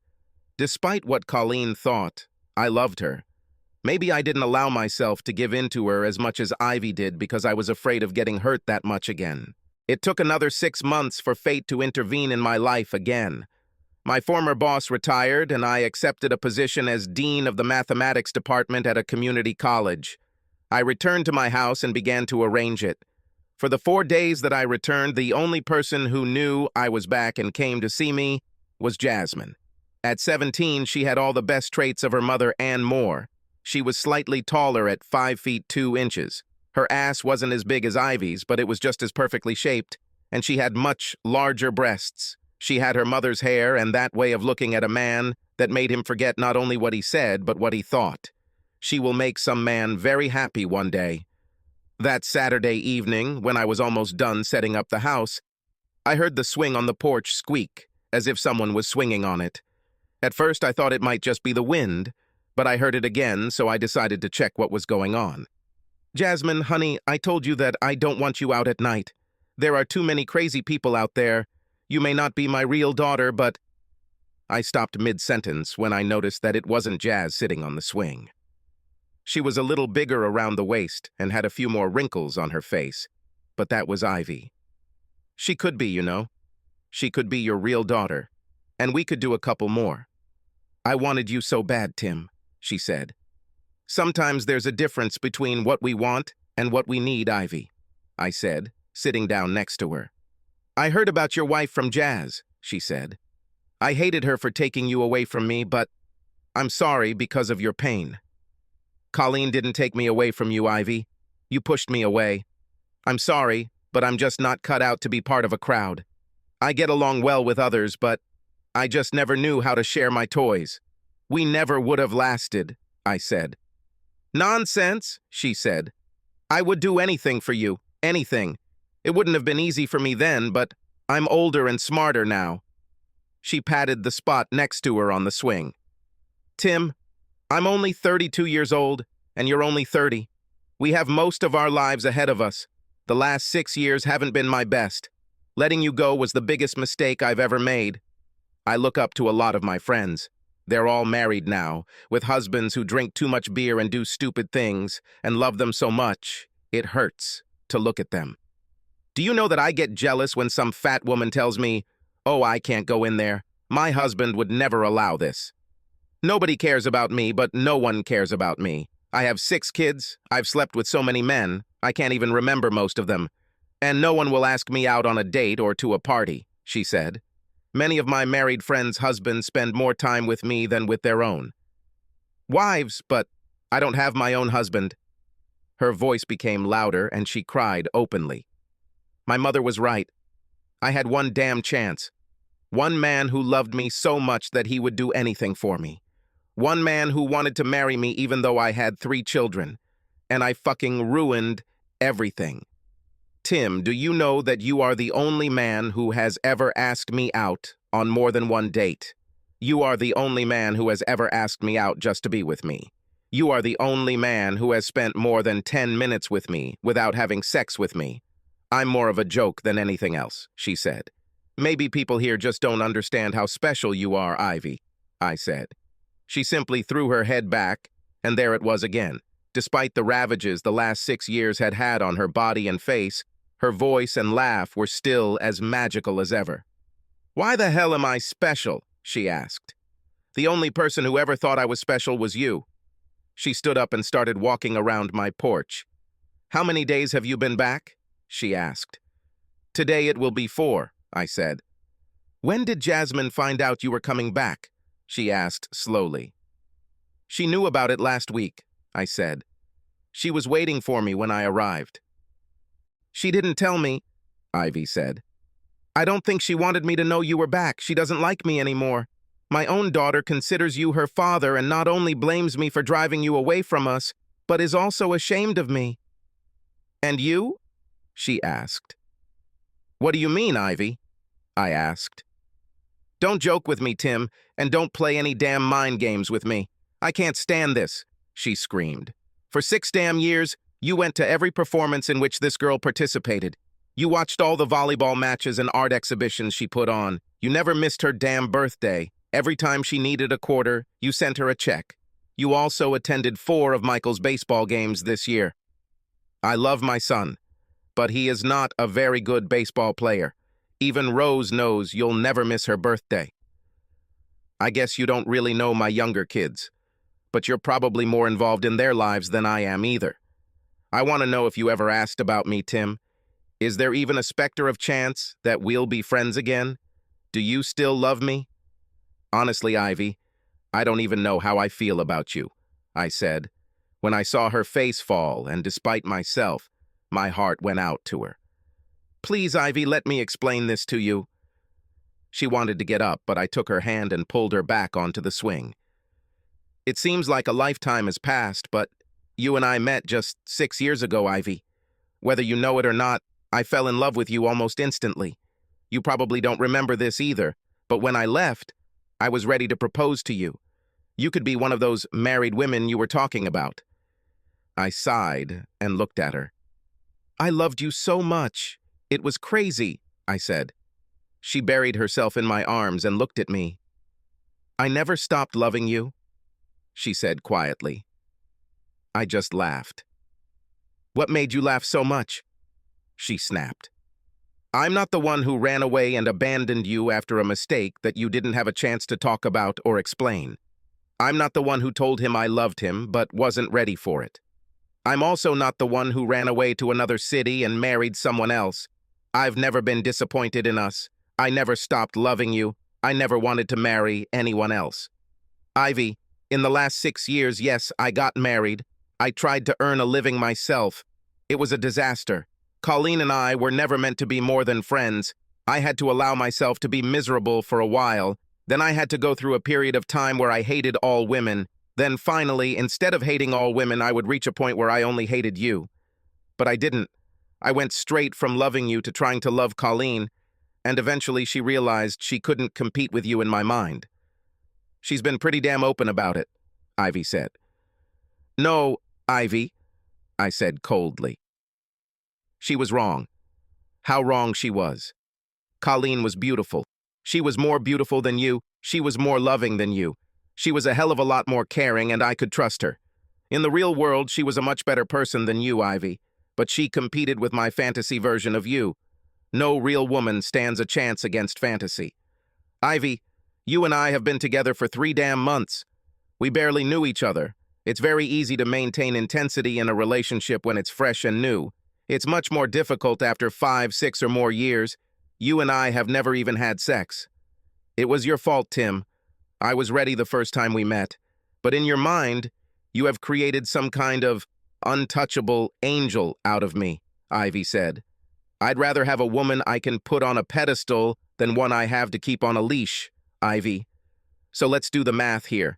Despite what Colleen thought, I loved her. Maybe I didn't allow myself to give in to her as much as Ivy did because I was afraid of getting hurt that much again. It took another 6 months for fate to intervene in my life again. My former boss retired, and I accepted a position as dean of the mathematics department at a community college. I returned to my house and began to arrange it. For the 4 days that I returned, the only person who knew I was back and came to see me was Jasmine. At 17, she had all the best traits of her mother and more. She was slightly taller at 5 feet 2 inches. Her ass wasn't as big as Ivy's, but it was just as perfectly shaped, and she had much larger breasts. She had her mother's hair and that way of looking at a man that made him forget not only what he said, but what he thought. She will make some man very happy one day. That Saturday evening, when I was almost done setting up the house, I heard the swing on the porch squeak, as if someone was swinging on it. At first, I thought it might just be the wind, but I heard it again, so I decided to check what was going on. Jasmine, honey, I told you that I don't want you out at night. There are too many crazy people out there. You may not be my real daughter, but... I stopped mid-sentence when I noticed that it wasn't Jazz sitting on the swing. She was a little bigger around the waist and had a few more wrinkles on her face, but that was Ivy. She could be, you know. She could be your real daughter, and we could do a couple more. I wanted you so bad, Tim, she said. Sometimes there's a difference between what we want and what we need, Ivy, I said, sitting down next to her. I heard about your wife from Jazz, she said. I hated her for taking you away from me, but I'm sorry because of your pain. Colleen didn't take me away from you, Ivy. You pushed me away. I'm sorry, but I'm just not cut out to be part of a crowd. I get along well with others, but I just never knew how to share my toys. We never would have lasted, I said. Nonsense, she said. I would do anything for you, anything. It wouldn't have been easy for me then, but I'm older and smarter now. She patted the spot next to her on the swing. Tim, I'm only 32 years old, and you're only 30. We have most of our lives ahead of us. The last 6 years haven't been my best. Letting you go was the biggest mistake I've ever made. I look up to a lot of my friends. They're all married now, with husbands who drink too much beer and do stupid things, and love them so much, it hurts to look at them. Do you know that I get jealous when some fat woman tells me, "Oh, I can't go in there. My husband would never allow this." Nobody cares about me, but no one cares about me. I have 6 kids, I've slept with so many men, I can't even remember most of them. And no one will ask me out on a date or to a party, she said. Many of my married friends' husbands spend more time with me than with their own wives, but I don't have my own husband. Her voice became louder and she cried openly. My mother was right. I had one damn chance. One man who loved me so much that he would do anything for me. One man who wanted to marry me even though I had 3 children. And I fucking ruined everything. Tim, do you know that you are the only man who has ever asked me out on more than one date? You are the only man who has ever asked me out just to be with me. You are the only man who has spent more than 10 minutes with me without having sex with me. I'm more of a joke than anything else, she said. Maybe people here just don't understand how special you are, Ivy, I said. She simply threw her head back, and there it was again. Despite the ravages the last 6 years had had on her body and face, her voice and laugh were still as magical as ever. Why the hell am I special? She asked. The only person who ever thought I was special was you. She stood up and started walking around my porch. How many days have you been back? She asked. Today it will be 4, I said. When did Jasmine find out you were coming back? She asked slowly. She knew about it last week, I said. She was waiting for me when I arrived. She didn't tell me, Ivy said. I don't think she wanted me to know you were back. She doesn't like me anymore. My own daughter considers you her father and not only blames me for driving you away from us, but is also ashamed of me. And you? She asked. What do you mean, Ivy? I asked. Don't joke with me, Tim, and don't play any damn mind games with me. I can't stand this, she screamed. For 6 damn years, you went to every performance in which this girl participated. You watched all the volleyball matches and art exhibitions she put on. You never missed her damn birthday. Every time she needed a quarter, you sent her a check. You also attended 4 of Michael's baseball games this year. I love my son, but he is not a very good baseball player. Even Rose knows you'll never miss her birthday. I guess you don't really know my younger kids, but you're probably more involved in their lives than I am either. I want to know if you ever asked about me, Tim. Is there even a specter of chance that we'll be friends again? Do you still love me? Honestly, Ivy, I don't even know how I feel about you, I said. When I saw her face fall, and despite myself, my heart went out to her. Please, Ivy, let me explain this to you. She wanted to get up, but I took her hand and pulled her back onto the swing. It seems like a lifetime has passed, but you and I met just 6 years ago, Ivy. Whether you know it or not, I fell in love with you almost instantly. You probably don't remember this either, but when I left, I was ready to propose to you. You could be one of those married women you were talking about. I sighed and looked at her. I loved you so much. It was crazy, I said. She buried herself in my arms and looked at me. I never stopped loving you, she said quietly. I just laughed. What made you laugh so much? She snapped. I'm not the one who ran away and abandoned you after a mistake that you didn't have a chance to talk about or explain. I'm not the one who told him I loved him but wasn't ready for it. I'm also not the one who ran away to another city and married someone else. I've never been disappointed in us. I never stopped loving you. I never wanted to marry anyone else. Ivy, in the last 6 years, yes, I got married. I tried to earn a living myself. It was a disaster. Colleen and I were never meant to be more than friends. I had to allow myself to be miserable for a while. Then I had to go through a period of time where I hated all women. Then finally, instead of hating all women, I would reach a point where I only hated you. But I didn't. I went straight from loving you to trying to love Colleen, and eventually she realized she couldn't compete with you in my mind. She's been pretty damn open about it, Ivy said. No, Ivy, I said coldly. She was wrong. How wrong she was. Colleen was beautiful. She was more beautiful than you. She was more loving than you. She was a hell of a lot more caring, and I could trust her. In the real world, she was a much better person than you, Ivy, but she competed with my fantasy version of you. No real woman stands a chance against fantasy. Ivy, you and I have been together for 3 damn months. We barely knew each other. It's very easy to maintain intensity in a relationship when it's fresh and new. It's much more difficult after 5, 6 or more years. You and I have never even had sex. It was your fault, Tim. I was ready the first time we met. But in your mind, you have created some kind of untouchable angel out of me, Ivy said. I'd rather have a woman I can put on a pedestal than one I have to keep on a leash, Ivy. So let's do the math here.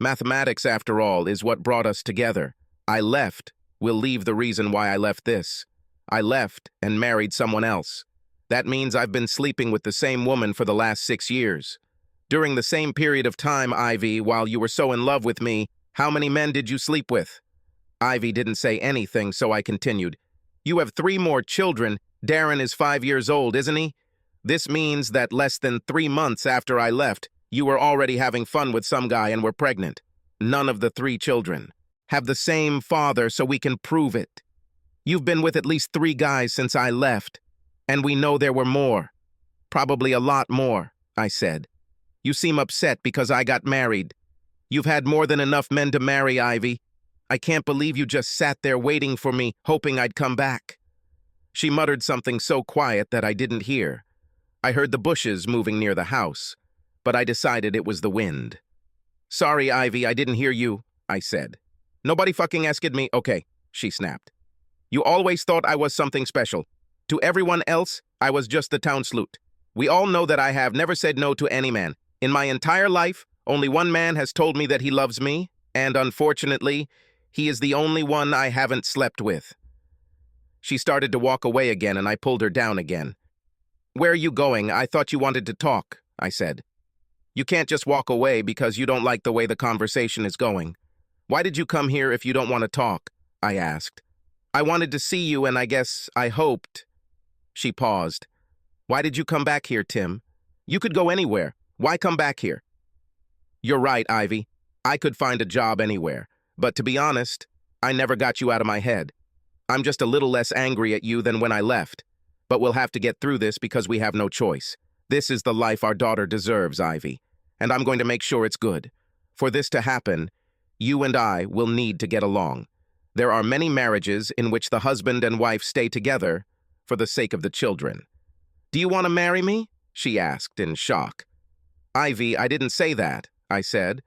Mathematics, after all, is what brought us together. I left. Will leave the reason why I left this. I left and married someone else. That means I've been sleeping with the same woman for the last 6 years. During the same period of time, Ivy, while you were so in love with me, how many men did you sleep with? Ivy didn't say anything, so I continued. You have 3 more children. Darren is 5 years old, isn't he? This means that less than 3 months after I left, you were already having fun with some guy and were pregnant. None of the 3 children have the same father, so we can prove it. You've been with at least 3 guys since I left, and we know there were more. Probably a lot more, I said. You seem upset because I got married. You've had more than enough men to marry, Ivy. I can't believe you just sat there waiting for me, hoping I'd come back. She muttered something so quiet that I didn't hear. I heard the bushes moving near the house, but I decided it was the wind. Sorry, Ivy, I didn't hear you, I said. Nobody fucking asked me. Okay, she snapped. You always thought I was something special. To everyone else, I was just the town slut. We all know that I have never said no to any man. In my entire life, only one man has told me that he loves me, and unfortunately, he is the only one I haven't slept with. She started to walk away again, and I pulled her down again. Where are you going? I thought you wanted to talk, I said. You can't just walk away because you don't like the way the conversation is going. Why did you come here if you don't want to talk? I asked. I wanted to see you, and I hoped. She paused. Why did you come back here, Tim? You could go anywhere. Why come back here? You're right, Ivy. I could find a job anywhere. But to be honest, I never got you out of my head. I'm just a little less angry at you than when I left. But we'll have to get through this because we have no choice. This is the life our daughter deserves, Ivy. And I'm going to make sure it's good. For this to happen, you and I will need to get along. There are many marriages in which the husband and wife stay together for the sake of the children. Do you want to marry me? She asked in shock. Ivy, I didn't say that, I said.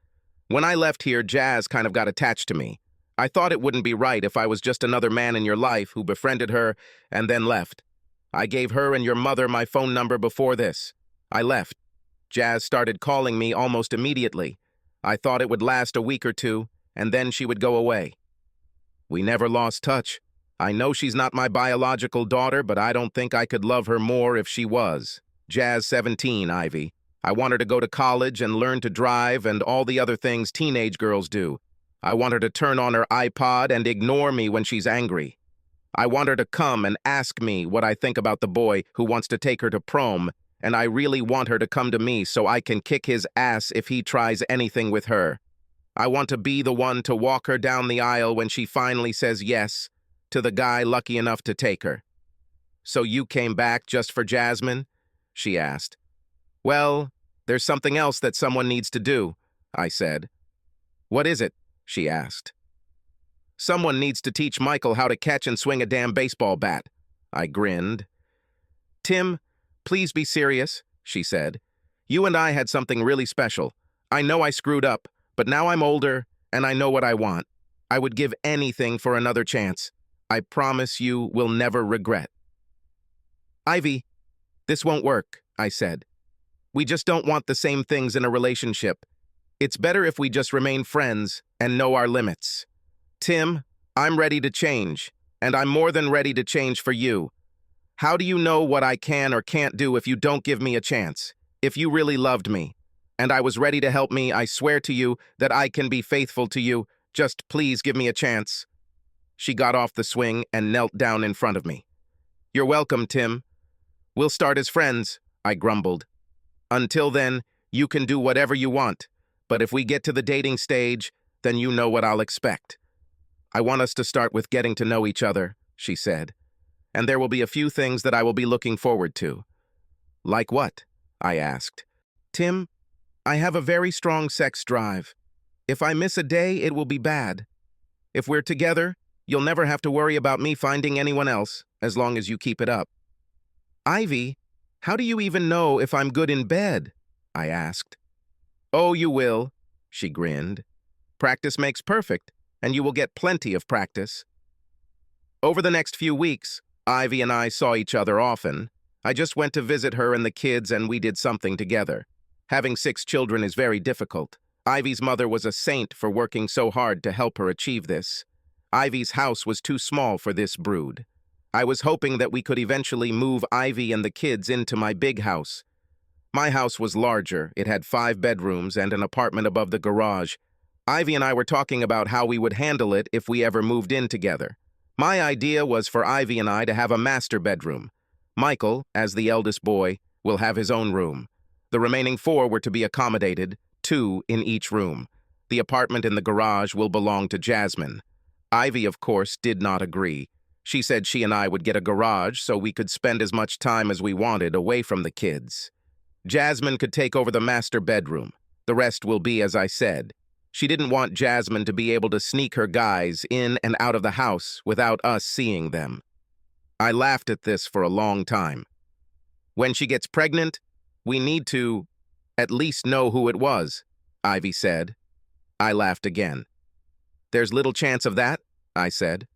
When I left here, Jazz kind of got attached to me. I thought it wouldn't be right if I was just another man in your life who befriended her and then left. I gave her and your mother my phone number before this. I left. Jazz started calling me almost immediately. I thought it would last a week or 2, and then she would go away. We never lost touch. I know she's not my biological daughter, but I don't think I could love her more if she was. Jazz 17, Ivy. I want her to go to college and learn to drive and all the other things teenage girls do. I want her to turn on her iPod and ignore me when she's angry. I want her to come and ask me what I think about the boy who wants to take her to prom, and I really want her to come to me so I can kick his ass if he tries anything with her. I want to be the one to walk her down the aisle when she finally says yes to the guy lucky enough to take her. So you came back just for Jasmine? She asked. Well, there's something else that someone needs to do, I said. What is it? She asked. Someone needs to teach Michael how to catch and swing a damn baseball bat. I grinned. Tim, please be serious, she said. You and I had something really special. I know I screwed up, but now I'm older and I know what I want. I would give anything for another chance. I promise you will never regret. Ivy, this won't work, I said. We just don't want the same things in a relationship. It's better if we just remain friends and know our limits. Tim, I'm ready to change, and I'm more than ready to change for you. How do you know what I can or can't do if you don't give me a chance? If you really loved me, and I was ready to help me, I swear to you that I can be faithful to you. Just please give me a chance. She got off the swing and knelt down in front of me. You're welcome, Tim. We'll start as friends, I grumbled. Until then, you can do whatever you want, but if we get to the dating stage, then you know what I'll expect. I want us to start with getting to know each other, she said, and there will be a few things that I will be looking forward to. Like what? I asked. Tim, I have a very strong sex drive. If I miss a day, it will be bad. If we're together, you'll never have to worry about me finding anyone else, as long as you keep it up. Ivy, how do you even know if I'm good in bed? I asked. Oh, you will, she grinned. Practice makes perfect, and you will get plenty of practice. Over the next few weeks, Ivy and I saw each other often. I just went to visit her and the kids, and we did something together. Having 6 children is very difficult. Ivy's mother was a saint for working so hard to help her achieve this. Ivy's house was too small for this brood. I was hoping that we could eventually move Ivy and the kids into my big house. My house was larger. It had 5 bedrooms and an apartment above the garage. Ivy and I were talking about how we would handle it if we ever moved in together. My idea was for Ivy and I to have a master bedroom. Michael, as the eldest boy, will have his own room. The remaining 4 were to be accommodated, 2 in each room. The apartment in the garage will belong to Jasmine. Ivy, of course, did not agree. She said she and I would get a garage so we could spend as much time as we wanted away from the kids. Jasmine could take over the master bedroom. The rest will be as I said. She didn't want Jasmine to be able to sneak her guys in and out of the house without us seeing them. I laughed at this for a long time. When she gets pregnant, we need to at least know who it was, Ivy said. I laughed again. There's little chance of that, I said.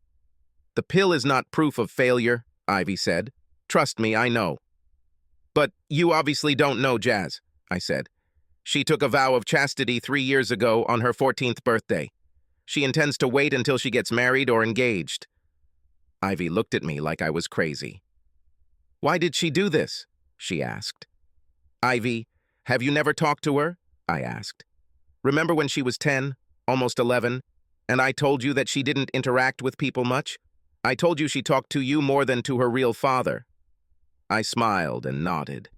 The pill is not proof of failure, Ivy said. Trust me, I know. But you obviously don't know Jazz, I said. She took a vow of chastity 3 years ago on her 14th birthday. She intends to wait until she gets married or engaged. Ivy looked at me like I was crazy. Why did she do this? She asked. Ivy, have you never talked to her? I asked. Remember when she was 10, almost 11, and I told you that she didn't interact with people much? I told you she talked to you more than to her real father. I smiled and nodded.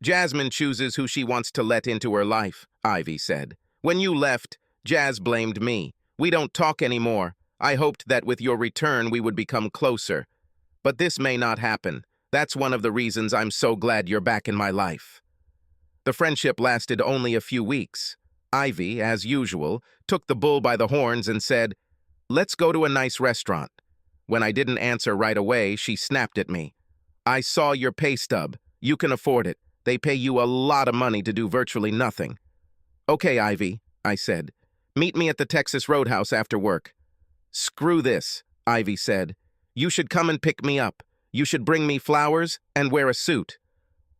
Jasmine chooses who she wants to let into her life, Ivy said. When you left, Jazz blamed me. We don't talk anymore. I hoped that with your return we would become closer. But this may not happen. That's one of the reasons I'm so glad you're back in my life. The friendship lasted only a few weeks. Ivy, as usual, took the bull by the horns and said, "Let's go to a nice restaurant." When I didn't answer right away, she snapped at me. I saw your pay stub. You can afford it. They pay you a lot of money to do virtually nothing. Okay, Ivy, I said. Meet me at the Texas Roadhouse after work. Screw this, Ivy said. You should come and pick me up. You should bring me flowers and wear a suit.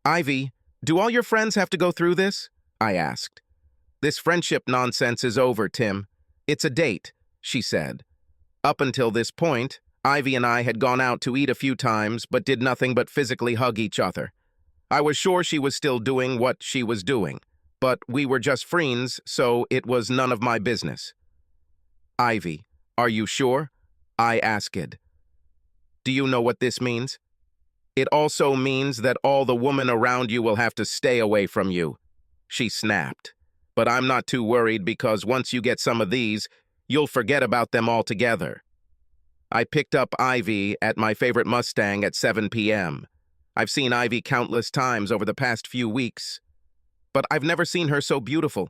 Ivy, do all your friends have to go through this? I asked. This friendship nonsense is over, Tim. It's a date, she said. Up until this point, Ivy and I had gone out to eat a few times, but did nothing but physically hug each other. I was sure she was still doing what she was doing, but we were just friends, so it was none of my business. Ivy, are you sure? I asked. Do you know what this means? It also means that all the women around you will have to stay away from you. She snapped. But I'm not too worried because once you get some of these, you'll forget about them altogether. I picked up Ivy at my favorite Mustang at 7 p.m. I've seen Ivy countless times over the past few weeks, but I've never seen her so beautiful.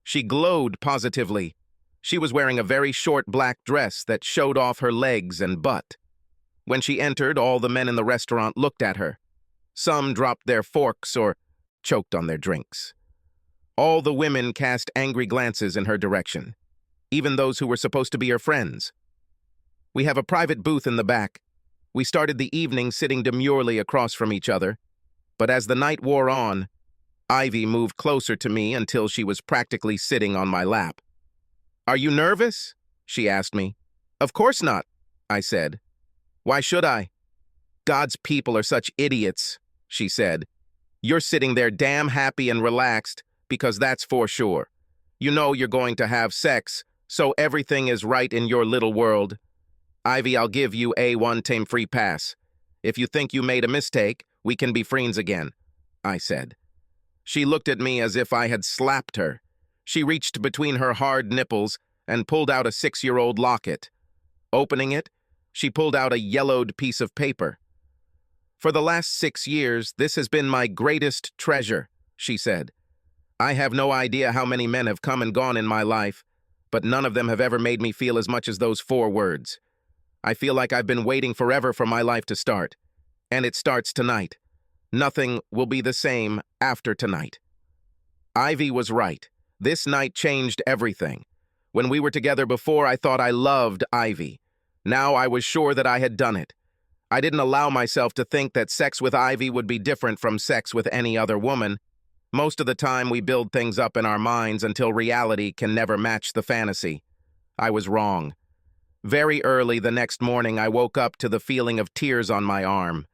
She glowed positively. She was wearing a very short black dress that showed off her legs and butt. When she entered, all the men in the restaurant looked at her. Some dropped their forks or choked on their drinks. All the women cast angry glances in her direction, even those who were supposed to be her friends. We have a private booth in the back. We started the evening sitting demurely across from each other, but as the night wore on, Ivy moved closer to me until she was practically sitting on my lap. Are you nervous? She asked me. Of course not, I said. Why should I? God's people are such idiots, she said. You're sitting there damn happy and relaxed because that's for sure. You know you're going to have sex, so everything is right in your little world. Ivy, I'll give you a one-time free pass. If you think you made a mistake, we can be friends again, I said. She looked at me as if I had slapped her. She reached between her hard nipples and pulled out a 6-year-old locket. Opening it, she pulled out a yellowed piece of paper. For the last 6 years, this has been my greatest treasure, she said. I have no idea how many men have come and gone in my life, but none of them have ever made me feel as much as those 4 words. I feel like I've been waiting forever for my life to start. And it starts tonight. Nothing will be the same after tonight. Ivy was right. This night changed everything. When we were together before, I thought I loved Ivy. Now I was sure that I had done it. I didn't allow myself to think that sex with Ivy would be different from sex with any other woman. Most of the time, we build things up in our minds until reality can never match the fantasy. I was wrong. Very early the next morning, I woke up to the feeling of tears on my arm.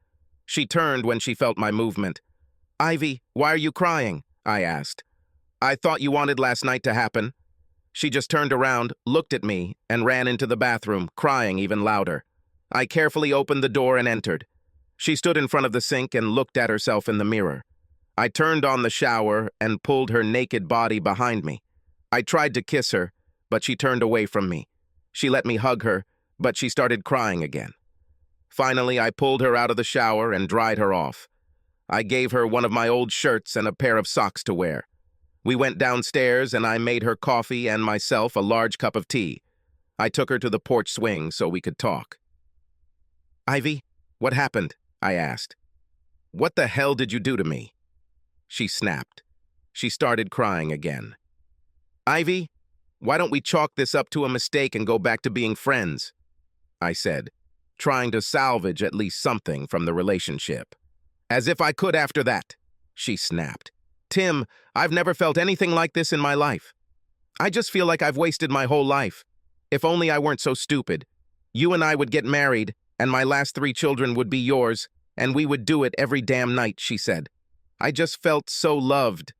She turned when she felt my movement. "Ivy, why are you crying?" I asked. "I thought you wanted last night to happen." She just turned around, looked at me, and ran into the bathroom, crying even louder. I carefully opened the door and entered. She stood in front of the sink and looked at herself in the mirror. I turned on the shower and pulled her naked body behind me. I tried to kiss her, but she turned away from me. She let me hug her, but she started crying again. Finally, I pulled her out of the shower and dried her off. I gave her one of my old shirts and a pair of socks to wear. We went downstairs and I made her coffee and myself a large cup of tea. I took her to the porch swing so we could talk. "Ivy, what happened?" I asked. "What the hell did you do to me?" She snapped. She started crying again. "Ivy, why don't we chalk this up to a mistake and go back to being friends?" I said, trying to salvage at least something from the relationship. "As if I could after that," she snapped. "Tim, I've never felt anything like this in my life. I just feel like I've wasted my whole life. If only I weren't so stupid. You and I would get married, and my last 3 children would be yours, and we would do it every damn night," she said. "I just felt so loved.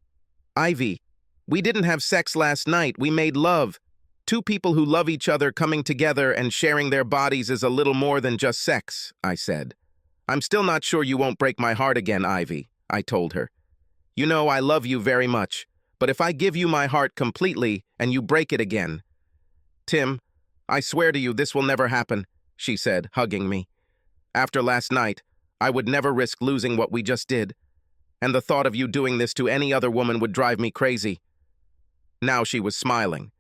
Ivy, we didn't have sex last night, we made love. 2 people who love each other coming together and sharing their bodies is a little more than just sex," I said. "I'm still not sure you won't break my heart again, Ivy," I told her. "You know I love you very much, but if I give you my heart completely and you break it again—" "Tim, I swear to you this will never happen," she said, hugging me. "After last night, I would never risk losing what we just did. And the thought of you doing this to any other woman would drive me crazy." Now she was smiling.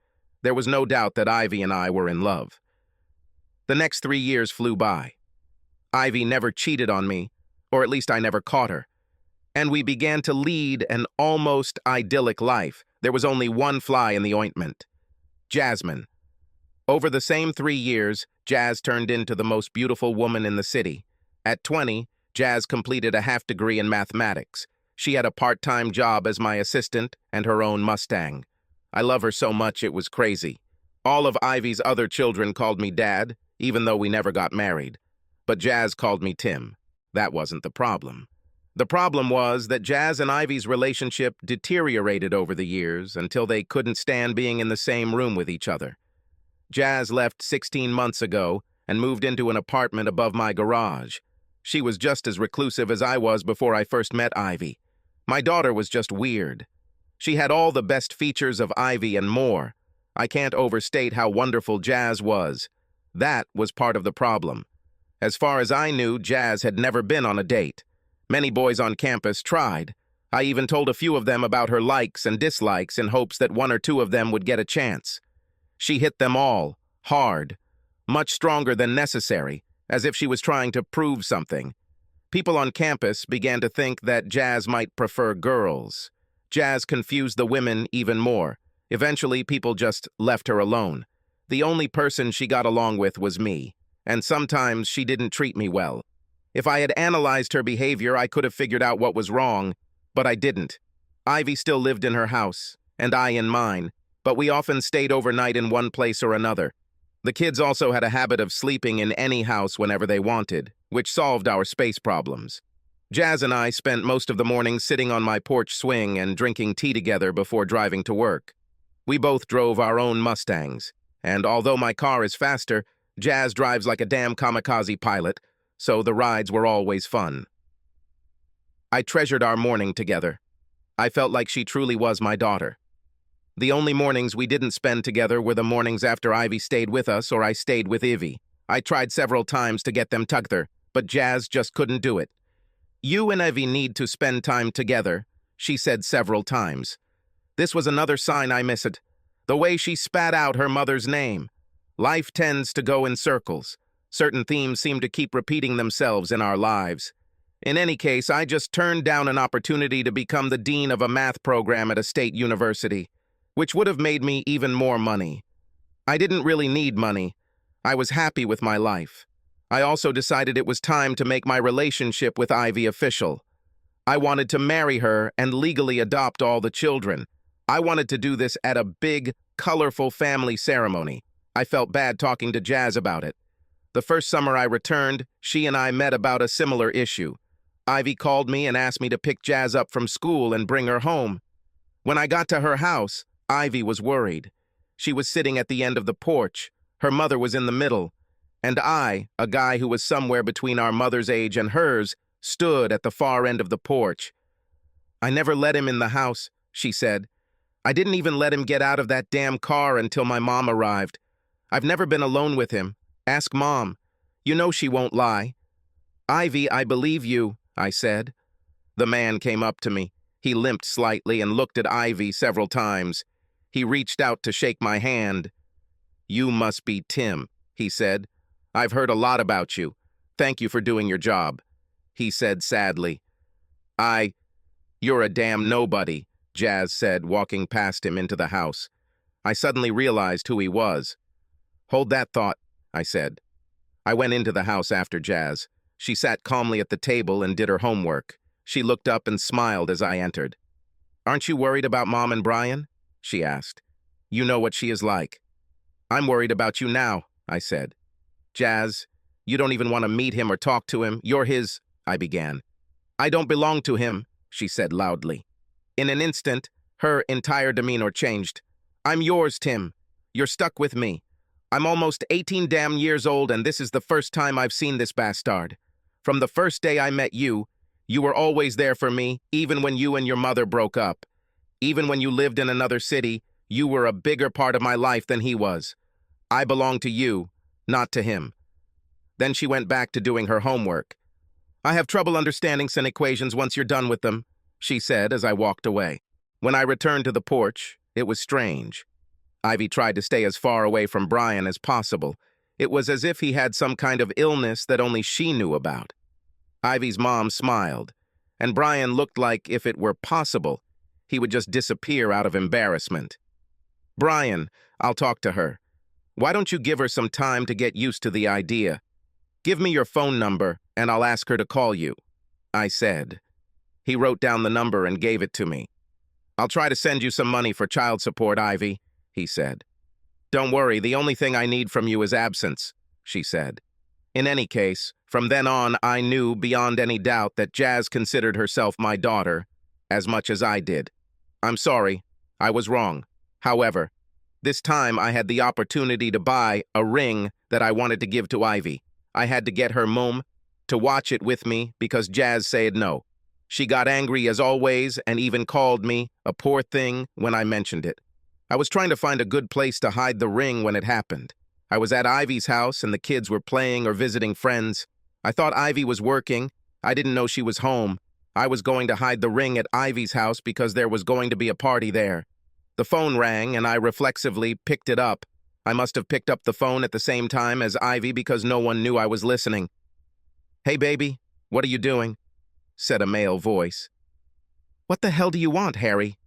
There was no doubt that Ivy and I were in love. The next 3 years flew by. Ivy never cheated on me, or at least I never caught her. And we began to lead an almost idyllic life. There was only one fly in the ointment: Jasmine. Over the same 3 years, Jazz turned into the most beautiful woman in the city. At 20, Jazz completed a half degree in mathematics. She had a part-time job as my assistant and her own Mustang. I love her so much it was crazy. All of Ivy's other children called me Dad, even though we never got married. But Jazz called me Tim. That wasn't the problem. The problem was that Jazz and Ivy's relationship deteriorated over the years until they couldn't stand being in the same room with each other. Jazz left 16 months ago and moved into an apartment above my garage. She was just as reclusive as I was before I first met Ivy. My daughter was just weird. She had all the best features of Ivy and more. I can't overstate how wonderful Jazz was. That was part of the problem. As far as I knew, Jazz had never been on a date. Many boys on campus tried. I even told a few of them about her likes and dislikes in hopes that 1 or 2 of them would get a chance. She hit them all, hard, much stronger than necessary, as if she was trying to prove something. People on campus began to think that Jazz might prefer girls. Jazz confused the women even more. Eventually, people just left her alone. The only person she got along with was me, and sometimes she didn't treat me well. If I had analyzed her behavior, I could have figured out what was wrong, but I didn't. Ivy still lived in her house, and I in mine, but we often stayed overnight in one place or another. The kids also had a habit of sleeping in any house whenever they wanted, which solved our space problems. Jazz and I spent most of the morning sitting on my porch swing and drinking tea together before driving to work. We both drove our own Mustangs, and although my car is faster, Jazz drives like a damn kamikaze pilot, so the rides were always fun. I treasured our morning together. I felt like she truly was my daughter. The only mornings we didn't spend together were the mornings after Ivy stayed with us or I stayed with Ivy. I tried several times to get them together, but Jazz just couldn't do it. "You and Ivy need to spend time together," she said several times. This was another sign I missed. The way she spat out her mother's name. Life tends to go in circles. Certain themes seem to keep repeating themselves in our lives. In any case, I just turned down an opportunity to become the dean of a math program at a state university, which would have made me even more money. I didn't really need money. I was happy with my life. I also decided it was time to make my relationship with Ivy official. I wanted to marry her and legally adopt all the children. I wanted to do this at a big, colorful family ceremony. I felt bad talking to Jazz about it. The first summer I returned, she and I met about a similar issue. Ivy called me and asked me to pick Jazz up from school and bring her home. When I got to her house, Ivy was worried. She was sitting at the end of the porch. Her mother was in the middle. And I, a guy who was somewhere between our mother's age and hers, stood at the far end of the porch. "I never let him in the house," she said. "I didn't even let him get out of that damn car until my mom arrived. I've never been alone with him. Ask Mom. You know she won't lie." "Ivy, I believe you," I said. The man came up to me. He limped slightly and looked at Ivy several times. He reached out to shake my hand. "You must be Tim," he said. "I've heard a lot about you. Thank you for doing your job," he said sadly. You're a damn nobody," Jazz said, walking past him into the house. I suddenly realized who he was. "Hold that thought," I said. I went into the house after Jazz. She sat calmly at the table and did her homework. She looked up and smiled as I entered. "Aren't you worried about Mom and Brian?" she asked. "You know what she is like." "I'm worried about you now," I said. "Jazz, you don't even want to meet him or talk to him. You're his," I began. "I don't belong to him," she said loudly. In an instant, her entire demeanor changed. "I'm yours, Tim. You're stuck with me. I'm almost 18 damn years old, and this is the first time I've seen this bastard. From the first day I met you, you were always there for me, even when you and your mother broke up. Even when you lived in another city, you were a bigger part of my life than he was. I belong to you, not to him." Then she went back to doing her homework. "I have trouble understanding some equations once you're done with them," she said as I walked away. When I returned to the porch, it was strange. Ivy tried to stay as far away from Brian as possible. It was as if he had some kind of illness that only she knew about. Ivy's mom smiled, and Brian looked like, if it were possible, he would just disappear out of embarrassment. "Brian, I'll talk to her. Why don't you give her some time to get used to the idea? Give me your phone number, and I'll ask her to call you," I said. He wrote down the number and gave it to me. "I'll try to send you some money for child support, Ivy," he said. "Don't worry, the only thing I need from you is absence," she said. In any case, from then on, I knew beyond any doubt that Jazz considered herself my daughter, as much as I did. I'm sorry, I was wrong. However, this time I had the opportunity to buy a ring that I wanted to give to Ivy. I had to get her mom to watch it with me because Jazz said no. She got angry as always and even called me a poor thing when I mentioned it. I was trying to find a good place to hide the ring when it happened. I was at Ivy's house and the kids were playing or visiting friends. I thought Ivy was working. I didn't know she was home. I was going to hide the ring at Ivy's house because there was going to be a party there. The phone rang and I reflexively picked it up. I must have picked up the phone at the same time as Ivy because no one knew I was listening. "Hey, baby, what are you doing?" said a male voice. "What the hell do you want, Harry?"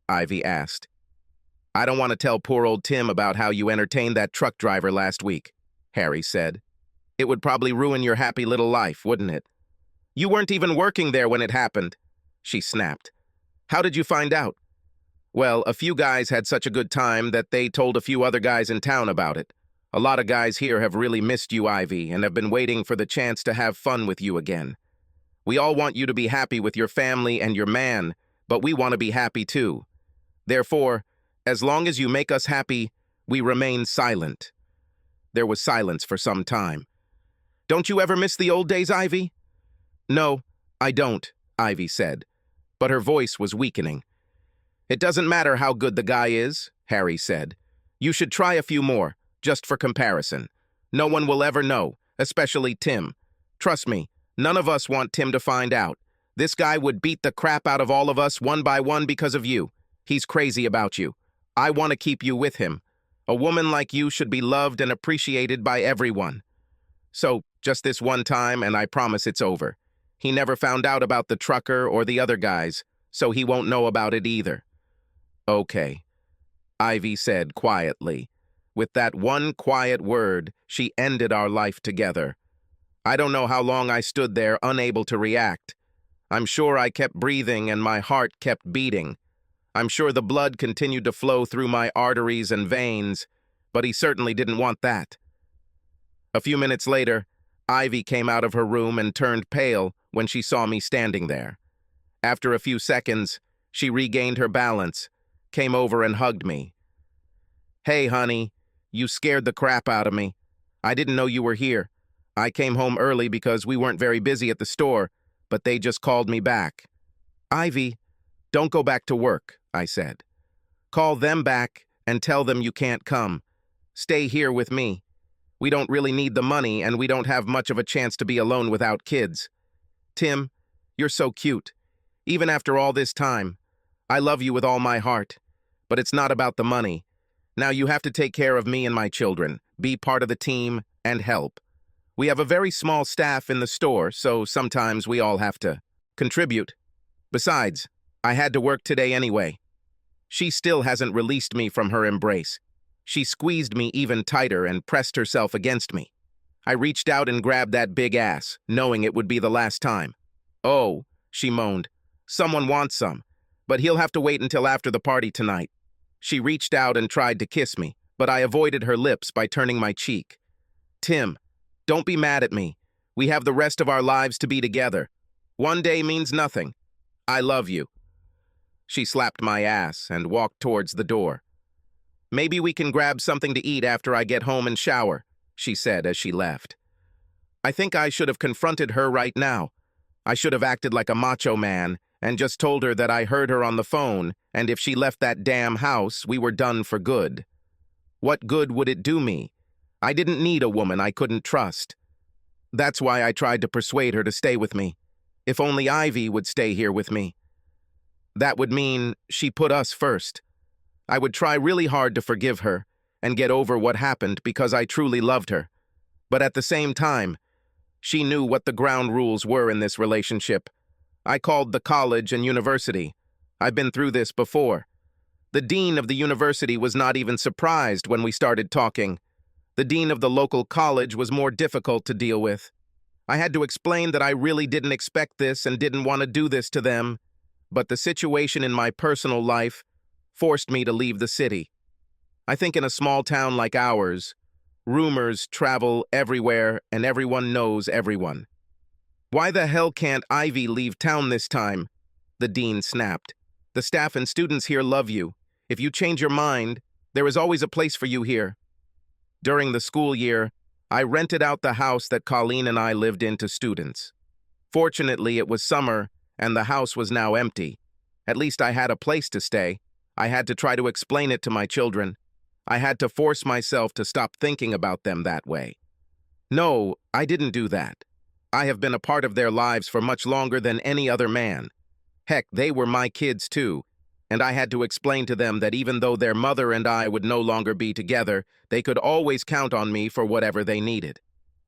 Ivy asked. "I don't want to tell poor old Tim about how you entertained that truck driver last week," Harry said. "It would probably ruin your happy little life, wouldn't it?" "You weren't even working there when it happened," she snapped. "How did you find out?" "Well, a few guys had such a good time that they told a few other guys in town about it. A lot of guys here have really missed you, Ivy, and have been waiting for the chance to have fun with you again. We all want you to be happy with your family and your man, but we want to be happy too. Therefore, as long as you make us happy, we remain silent." There was silence for some time. "Don't you ever miss the old days, Ivy?" "No, I don't," Ivy said, but her voice was weakening. "It doesn't matter how good the guy is," Harry said. "You should try a few more, just for comparison. No one will ever know, especially Tim. Trust me, none of us want Tim to find out. This guy would beat the crap out of all of us one by one because of you. He's crazy about you. I want to keep you with him. A woman like you should be loved and appreciated by everyone. So, just this one time, and I promise it's over. He never found out about the trucker or the other guys, so he won't know about it either." "Okay," Ivy said quietly. With that one quiet word, she ended our life together. I don't know how long I stood there, unable to react. I'm sure I kept breathing and my heart kept beating. I'm sure the blood continued to flow through my arteries and veins, but he certainly didn't want that. A few minutes later, Ivy came out of her room and turned pale when she saw me standing there. After a few seconds, she regained her balance, came over and hugged me. "Hey, honey, you scared the crap out of me. I didn't know you were here. I came home early because we weren't very busy at the store, but they just called me back." "Ivy, don't go back to work," I said. "Call them back and tell them you can't come. Stay here with me. We don't really need the money, and we don't have much of a chance to be alone without kids. Tim, you're so cute. Even after all this time, I love you with all my heart. But it's not about the money. Now you have to take care of me and my children, be part of the team, and help. We have a very small staff in the store, so sometimes we all have to contribute. Besides, I had to work today anyway." She still hasn't released me from her embrace. She squeezed me even tighter and pressed herself against me. I reached out and grabbed that big ass, knowing it would be the last time. "Oh," she moaned, "someone wants some, but he'll have to wait until after the party tonight." She reached out and tried to kiss me, but I avoided her lips by turning my cheek. "Tim, don't be mad at me. We have the rest of our lives to be together. One day means nothing. I love you." She slapped my ass and walked towards the door. "Maybe we can grab something to eat after I get home and shower," she said as she left. I think I should have confronted her right now. I should have acted like a macho man and just told her that I heard her on the phone, and if she left that damn house, we were done for good. What good would it do me? I didn't need a woman I couldn't trust. That's why I tried to persuade her to stay with me. If only Ivy would stay here with me. That would mean she put us first. I would try really hard to forgive her and get over what happened because I truly loved her. But at the same time, she knew what the ground rules were in this relationship. I called the college and university. I've been through this before. The dean of the university was not even surprised when we started talking. The dean of the local college was more difficult to deal with. I had to explain that I really didn't expect this and didn't want to do this to them, but the situation in my personal life forced me to leave the city. I think in a small town like ours, rumors travel everywhere and everyone knows everyone. "Why the hell can't Ivy leave town this time?" the dean snapped. "The staff and students here love you. If you change your mind, there is always a place for you here." During the school year, I rented out the house that Colleen and I lived in to students. Fortunately, it was summer, and the house was now empty. At least I had a place to stay. I had to try to explain it to my children. I had to force myself to stop thinking about them that way. No, I didn't do that. I have been a part of their lives for much longer than any other man. Heck, they were my kids too, and I had to explain to them that even though their mother and I would no longer be together, they could always count on me for whatever they needed.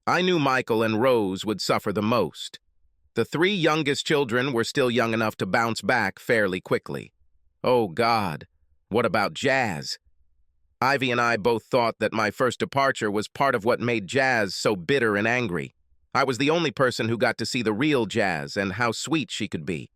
I knew Michael and Rose would suffer the most. The 3 youngest children were still young enough to bounce back fairly quickly. Oh God, what about Jazz? Ivy and I both thought that my first departure was part of what made Jazz so bitter and angry. I was the only person who got to see the real Jazz and how sweet she could be.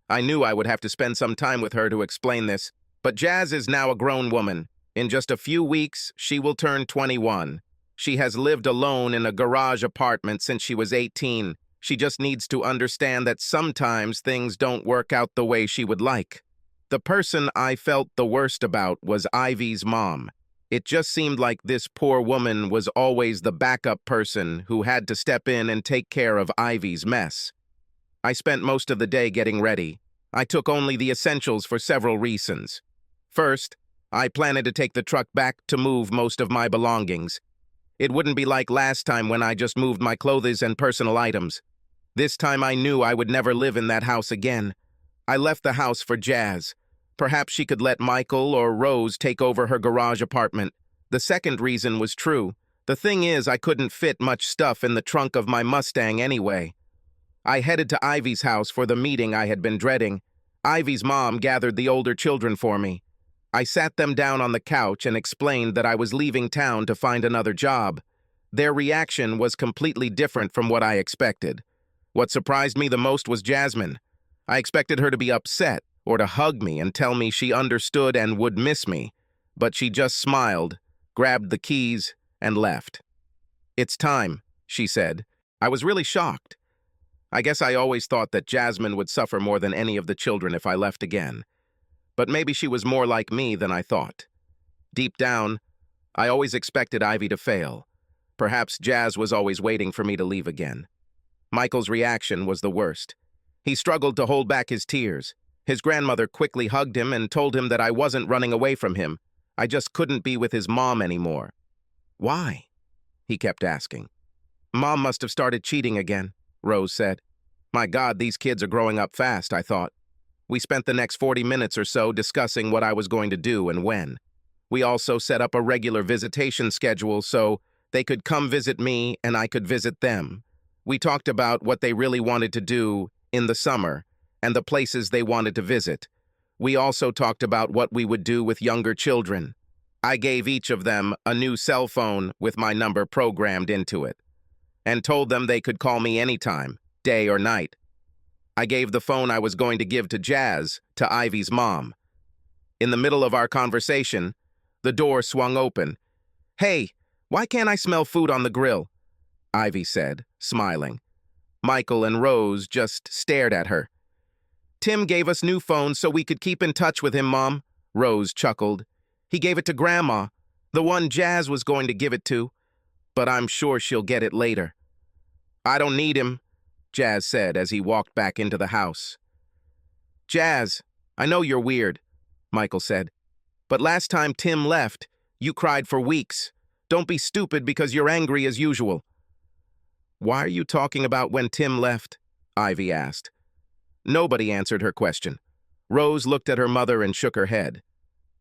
I knew I would have to spend some time with her to explain this, but Jazz is now a grown woman. In just a few weeks, she will turn 21. She has lived alone in a garage apartment since she was 18. She just needs to understand that sometimes things don't work out the way she would like. The person I felt the worst about was Ivy's mom. It just seemed like this poor woman was always the backup person who had to step in and take care of Ivy's mess. I spent most of the day getting ready. I took only the essentials for several reasons. First, I planned to take the truck back to move most of my belongings. It wouldn't be like last time when I just moved my clothes and personal items. This time I knew I would never live in that house again. I left the house for Jazz. Perhaps she could let Michael or Rose take over her garage apartment. The second reason was true. The thing is, I couldn't fit much stuff in the trunk of my Mustang anyway. I headed to Ivy's house for the meeting I had been dreading. Ivy's mom gathered the older children for me. I sat them down on the couch and explained that I was leaving town to find another job. Their reaction was completely different from what I expected. What surprised me the most was Jasmine. I expected her to be upset or to hug me and tell me she understood and would miss me, but she just smiled, grabbed the keys, and left. "It's time," she said. I was really shocked. I guess I always thought that Jasmine would suffer more than any of the children if I left again. But maybe she was more like me than I thought. Deep down, I always expected Ivy to fail. Perhaps Jazz was always waiting for me to leave again. Michael's reaction was the worst. He struggled to hold back his tears. His grandmother quickly hugged him and told him that I wasn't running away from him. I just couldn't be with his mom anymore. "Why?" he kept asking. "Mom must have started cheating again," Rose said. My God, these kids are growing up fast, I thought. We spent the next 40 minutes or so discussing what I was going to do and when. We also set up a regular visitation schedule so they could come visit me and I could visit them. We talked about what they really wanted to do in the summer and the places they wanted to visit. We also talked about what we would do with younger children. I gave each of them a new cell phone with my number programmed into it, and told them they could call me anytime, day or night. I gave the phone I was going to give to Jazz to Ivy's mom. In the middle of our conversation, the door swung open. "Hey, why can't I smell food on the grill?" Ivy said, smiling. Michael and Rose just stared at her. "Tim gave us new phones so we could keep in touch with him, Mom," Rose chuckled. "He gave it to Grandma, the one Jazz was going to give it to, but I'm sure she'll get it later." "I don't need him," Jazz said as he walked back into the house. "Jazz, I know you're weird," Michael said, "but last time Tim left, you cried for weeks. Don't be stupid because you're angry as usual." "Why are you talking about when Tim left?" Ivy asked. Nobody answered her question. Rose looked at her mother and shook her head.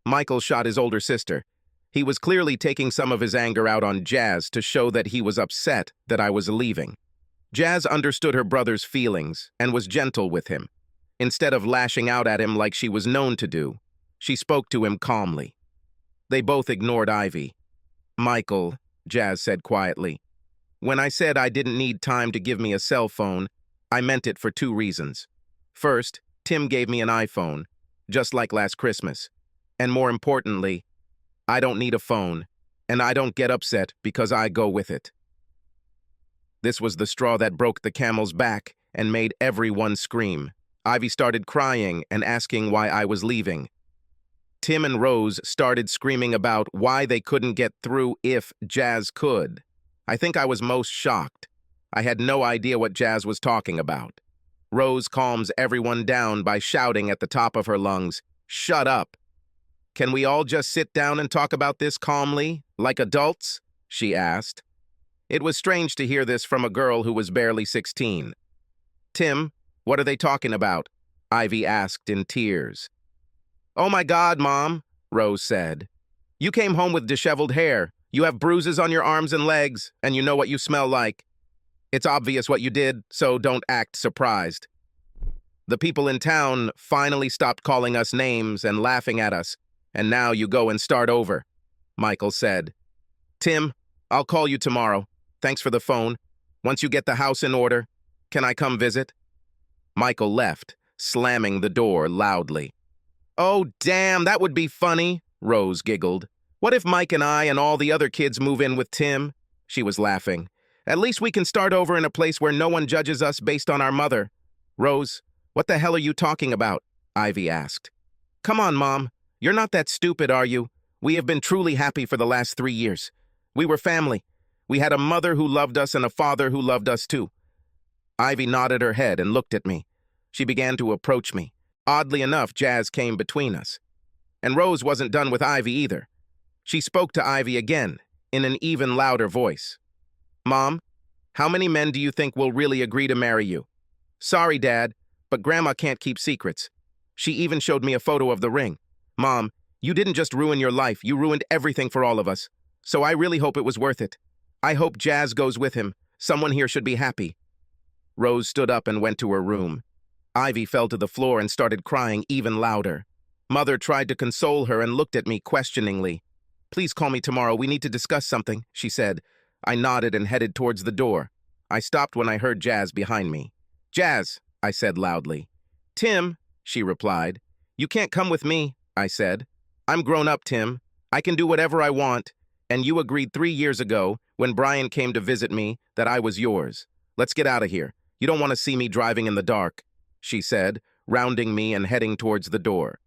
Michael shot his older sister. He was clearly taking some of his anger out on Jazz to show that he was upset that I was leaving. Jazz understood her brother's feelings and was gentle with him. Instead of lashing out at him like she was known to do, she spoke to him calmly. They both ignored Ivy. "Michael," Jazz said quietly, "when I said I didn't need time to give me a cell phone, I meant it for two reasons. First, Tim gave me an iPhone, just like last Christmas. And more importantly, I don't need a phone, and I don't get upset because I go with it." This was the straw that broke the camel's back and made everyone scream. Ivy started crying and asking why I was leaving. Tim and Rose started screaming about why they couldn't get through if Jazz could. I think I was most shocked. I had no idea what Jazz was talking about. Rose calms everyone down by shouting at the top of her lungs, "Shut up! Can we all just sit down and talk about this calmly, like adults?" she asked. It was strange to hear this from a girl who was barely 16. "Tim, what are they talking about?" Ivy asked in tears. "Oh my God, Mom," Rose said. "You came home with disheveled hair. You have bruises on your arms and legs, and you know what you smell like. It's obvious what you did, so don't act surprised. The people in town finally stopped calling us names and laughing at us, and now you go and start over," Michael said. "Tim, I'll call you tomorrow. Thanks for the phone. Once you get the house in order, can I come visit?" Michael left, slamming the door loudly. "Oh, damn, that would be funny," Rose giggled. "What if Mike and I and all the other kids move in with Tim?" She was laughing. "At least we can start over in a place where no one judges us based on our mother." "Rose, what the hell are you talking about?" Ivy asked. "Come on, Mom. You're not that stupid, are you? We have been truly happy for the last 3 years. We were family. We had a mother who loved us and a father who loved us too." Ivy nodded her head and looked at me. She began to approach me. Oddly enough, Jazz came between us. And Rose wasn't done with Ivy either. She spoke to Ivy again, in an even louder voice. "Mom, how many men do you think will really agree to marry you?" "Sorry, Dad, but Grandma can't keep secrets. She even showed me a photo of the ring. Mom, you didn't just ruin your life, you ruined everything for all of us. So I really hope it was worth it. I hope Jazz goes with him. Someone here should be happy." Rose stood up and went to her room. Ivy fell to the floor and started crying even louder. Mother tried to console her and looked at me questioningly. "Please call me tomorrow. We need to discuss something," she said. I nodded and headed towards the door. I stopped when I heard Jazz behind me. "Jazz," I said loudly. Tim, she replied. You can't come with me, I said. I'm grown up, Tim. I can do whatever I want, and you agreed 3 years ago, when Brian came to visit me, that I was yours. Let's get out of here. You don't want to see me driving in the dark, she said, rounding me and heading towards the door.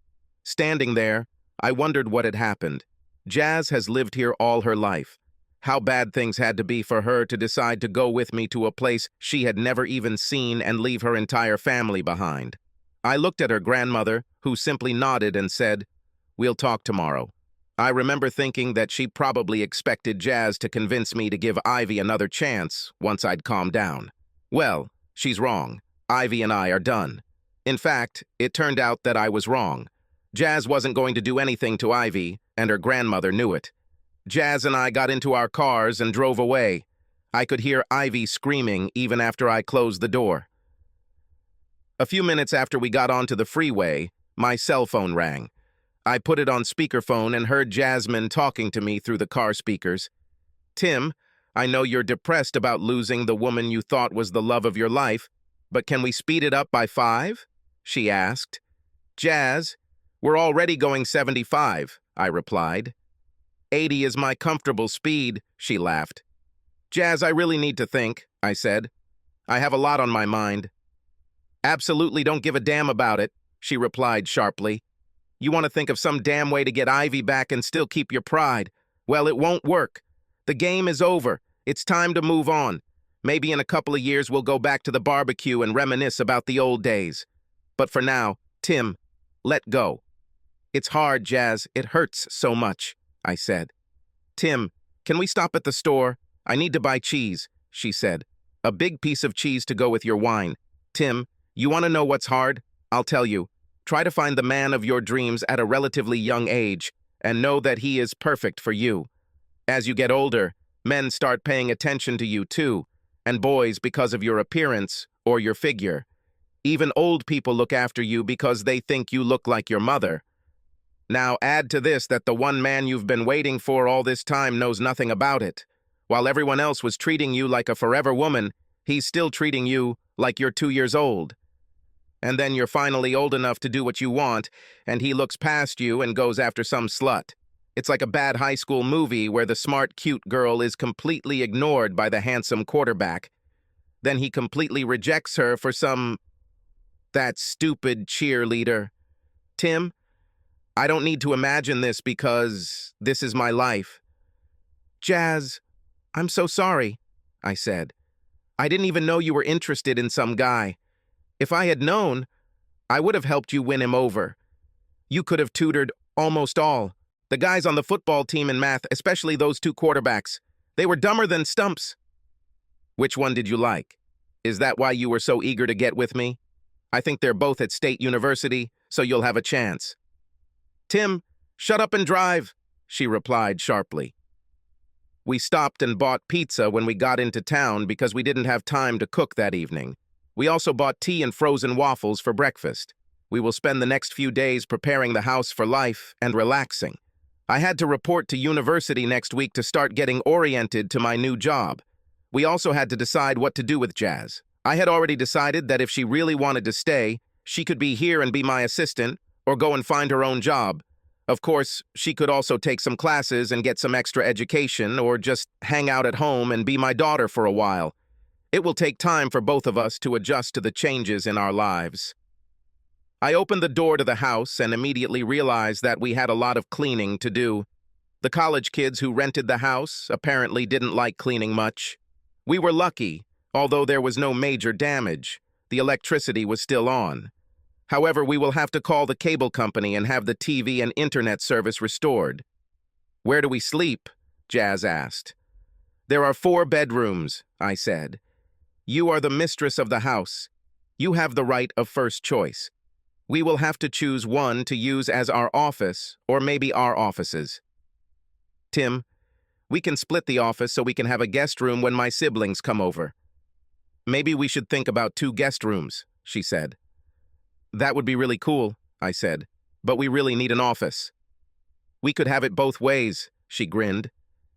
Standing there, I wondered what had happened. Jazz has lived here all her life. How bad things had to be for her to decide to go with me to a place she had never even seen and leave her entire family behind. I looked at her grandmother, who simply nodded and said, "We'll talk tomorrow." I remember thinking that she probably expected Jazz to convince me to give Ivy another chance once I'd calmed down. Well, she's wrong. Ivy and I are done. In fact, it turned out that I was wrong. Jazz wasn't going to do anything to Ivy, and her grandmother knew it. Jazz and I got into our cars and drove away. I could hear Ivy screaming even after I closed the door. A few minutes after we got onto the freeway, my cell phone rang. I put it on speakerphone and heard Jasmine talking to me through the car speakers. "Tim, I know you're depressed about losing the woman you thought was the love of your life, but can we speed it up by 5? She asked. "Jazz, we're already going 75, I replied. 80 is my comfortable speed, she laughed. "Jazz, I really need to think," I said. "I have a lot on my mind." "Absolutely don't give a damn about it," she replied sharply. "You want to think of some damn way to get Ivy back and still keep your pride. Well, it won't work. The game is over. It's time to move on. Maybe in a couple of years we'll go back to the barbecue and reminisce about the old days. But for now, Tim, let go." "It's hard, Jazz. It hurts so much," I said. "Tim, can we stop at the store? I need to buy cheese," she said. "A big piece of cheese to go with your wine. Tim, you want to know what's hard? I'll tell you. Try to find the man of your dreams at a relatively young age and know that he is perfect for you. As you get older, men start paying attention to you too, and boys because of your appearance or your figure. Even old people look after you because they think you look like your mother. Now add to this that the one man you've been waiting for all this time knows nothing about it. While everyone else was treating you like a forever woman, he's still treating you like you're 2 years old. And then you're finally old enough to do what you want, and he looks past you and goes after some slut. It's like a bad high school movie where the smart, cute girl is completely ignored by the handsome quarterback. Then he completely rejects her for that stupid cheerleader. Tim, I don't need to imagine this because this is my life." "Jazz, I'm so sorry," I said. "I didn't even know you were interested in some guy. If I had known, I would have helped you win him over. You could have tutored almost all. The guys on the football team in math, especially those 2 quarterbacks, they were dumber than stumps." "Which one did you like? Is that why you were so eager to get with me? I think they're both at State University, so you'll have a chance." "Tim, shut up and drive," she replied sharply. We stopped and bought pizza when we got into town because we didn't have time to cook that evening. We also bought tea and frozen waffles for breakfast. We will spend the next few days preparing the house for life and relaxing. I had to report to university next week to start getting oriented to my new job. We also had to decide what to do with Jazz. I had already decided that if she really wanted to stay, she could be here and be my assistant, or go and find her own job. Of course, she could also take some classes and get some extra education, or just hang out at home and be my daughter for a while. It will take time for both of us to adjust to the changes in our lives. I opened the door to the house and immediately realized that we had a lot of cleaning to do. The college kids who rented the house apparently didn't like cleaning much. We were lucky, although there was no major damage. The electricity was still on. However, we will have to call the cable company and have the TV and internet service restored. "Where do we sleep?" Jazz asked. "There are 4 bedrooms," I said. "You are the mistress of the house. You have the right of first choice. We will have to choose one to use as our office, or maybe our offices." "Tim, we can split the office so we can have a guest room when my siblings come over." "Maybe we should think about 2 guest rooms," she said. "That would be really cool," I said, "but we really need an office." "We could have it both ways," she grinned.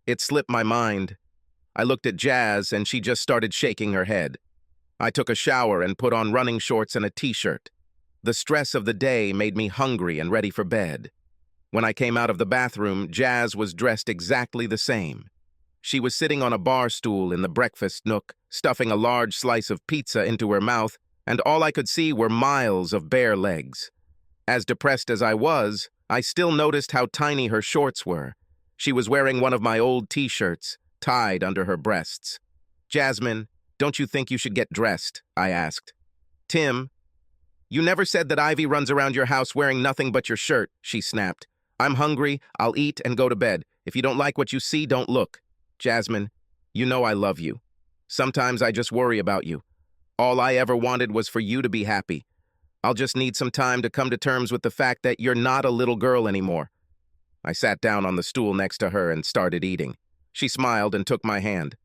It slipped my mind. I looked at Jazz and she just started shaking her head. I took a shower and put on running shorts and a t-shirt. The stress of the day made me hungry and ready for bed. When I came out of the bathroom, Jazz was dressed exactly the same. She was sitting on a bar stool in the breakfast nook, stuffing a large slice of pizza into her mouth, and all I could see were miles of bare legs. As depressed as I was, I still noticed how tiny her shorts were. She was wearing one of my old t-shirts, tied under her breasts. "Jasmine, don't you think you should get dressed?" I asked. "Tim, you never said that Ivy runs around your house wearing nothing but your shirt," she snapped. "I'm hungry, I'll eat and go to bed. If you don't like what you see, don't look. Jasmine, you know I love you. Sometimes I just worry about you. All I ever wanted was for you to be happy. I'll just need some time to come to terms with the fact that you're not a little girl anymore." I sat down on the stool next to her and started eating. She smiled and took my hand.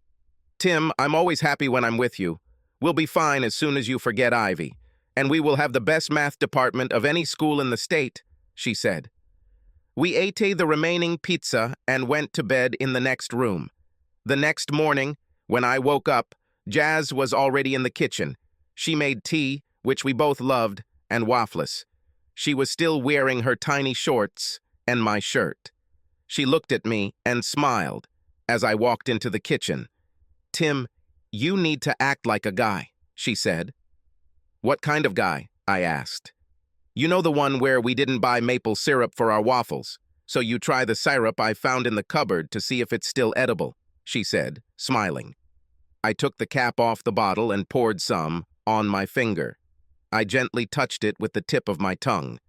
"Tim, I'm always happy when I'm with you. We'll be fine as soon as you forget Ivy. And we will have the best math department of any school in the state," she said. We ate the remaining pizza and went to bed in the next room. The next morning, when I woke up, Jazz was already in the kitchen. She made tea, which we both loved, and waffles. She was still wearing her tiny shorts and my shirt. She looked at me and smiled as I walked into the kitchen. "Tim, you need to act like a guy," she said. "What kind of guy?" I asked. "You know the one where we didn't buy maple syrup for our waffles, so you try the syrup I found in the cupboard to see if it's still edible," she said, smiling. I took the cap off the bottle and poured some on my finger. I gently touched it with the tip of my tongue.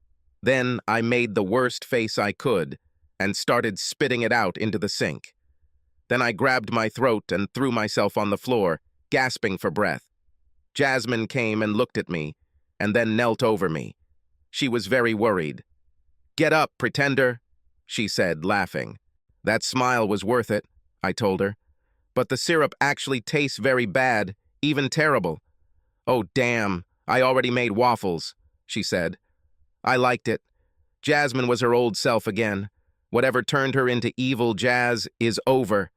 Then I made the worst face I could and started spitting it out into the sink. Then I grabbed my throat and threw myself on the floor, gasping for breath. Jasmine came and looked at me, and then knelt over me. She was very worried. "Get up, pretender," she said, laughing. "That smile was worth it," I told her. "But the syrup actually tastes very bad, even terrible." "Oh, damn, I already made waffles," she said. I liked it. Jasmine was her old self again. Whatever turned her into evil Jazz is over.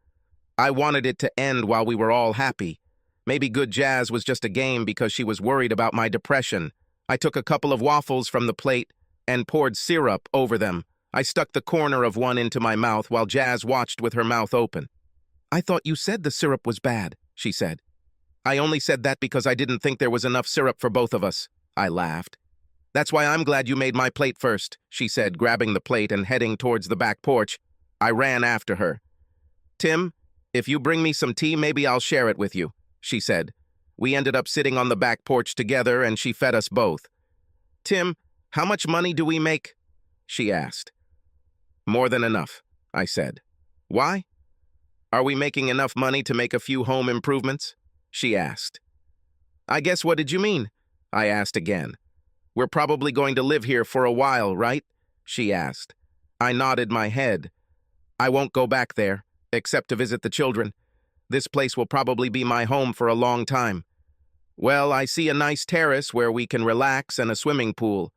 I wanted it to end while we were all happy. Maybe good Jazz was just a game because she was worried about my depression. I took a couple of waffles from the plate and poured syrup over them. I stuck the corner of one into my mouth while Jazz watched with her mouth open. "I thought you said the syrup was bad," she said. "I only said that because I didn't think there was enough syrup for both of us," I laughed. "That's why I'm glad you made my plate first," she said, grabbing the plate and heading towards the back porch. I ran after her. "Tim, if you bring me some tea, maybe I'll share it with you," she said. We ended up sitting on the back porch together, and she fed us both. "Tim, how much money do we make?" she asked. "More than enough," I said. "Why? Are we making enough money to make a few home improvements?" she asked. "I guess what did you mean?" I asked again. "We're probably going to live here for a while, right?" she asked. I nodded my head. "I won't go back there, except to visit the children. This place will probably be my home for a long time." "Well, I see a nice terrace where we can relax and a swimming pool.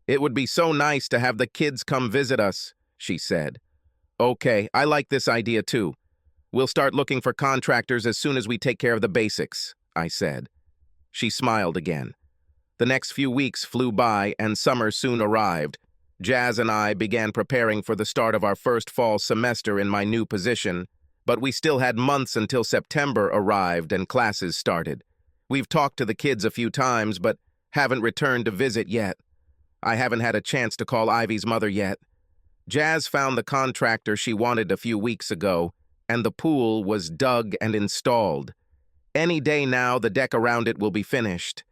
It would be so nice to have the kids come visit us," she said. "Okay, I like this idea too. We'll start looking for contractors as soon as we take care of the basics," I said. She smiled again. The next few weeks flew by and summer soon arrived. Jazz and I began preparing for the start of our first fall semester in my new position, but we still had months until September arrived and classes started. We've talked to the kids a few times, but haven't returned to visit yet. I haven't had a chance to call Ivy's mother yet. Jazz found the contractor she wanted a few weeks ago, and the pool was dug and installed. Any day now, the deck around it will be finished.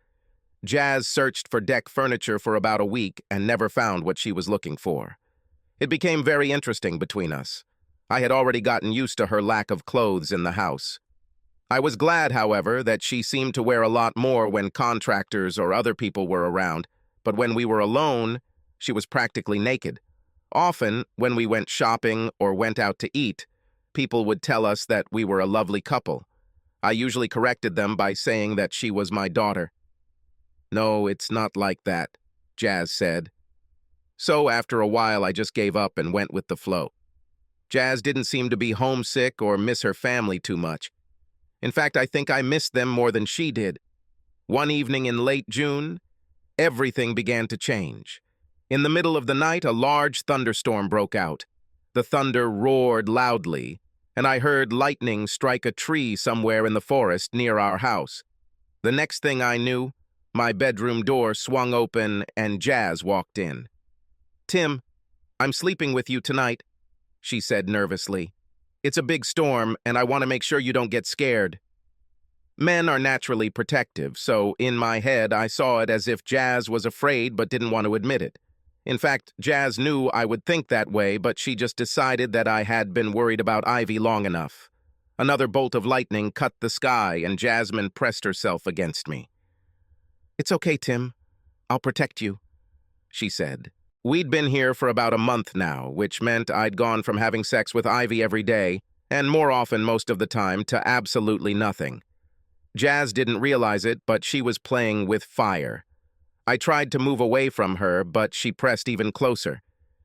Jazz searched for deck furniture for about a week and never found what she was looking for. It became very interesting between us. I had already gotten used to her lack of clothes in the house. I was glad, however, that she seemed to wear a lot more when contractors or other people were around, but when we were alone, she was practically naked. Often, when we went shopping or went out to eat, people would tell us that we were a lovely couple. I usually corrected them by saying that she was my daughter. "No, it's not like that," Jazz said. So after a while, I just gave up and went with the flow. Jazz didn't seem to be homesick or miss her family too much. In fact, I think I missed them more than she did. One evening in late June, everything began to change. In the middle of the night, a large thunderstorm broke out. The thunder roared loudly, and I heard lightning strike a tree somewhere in the forest near our house. The next thing I knew, my bedroom door swung open and Jazz walked in. "Tim, I'm sleeping with you tonight," she said nervously. "It's a big storm, and I want to make sure you don't get scared." Men are naturally protective, so in my head I saw it as if Jazz was afraid but didn't want to admit it. In fact, Jazz knew I would think that way, but she just decided that I had been worried about Ivy long enough. Another bolt of lightning cut the sky, and Jasmine pressed herself against me. "It's okay, Tim. I'll protect you," she said. We'd been here for about a month now, which meant I'd gone from having sex with Ivy every day, and more often most of the time, to absolutely nothing. Jazz didn't realize it, but she was playing with fire. I tried to move away from her, but she pressed even closer.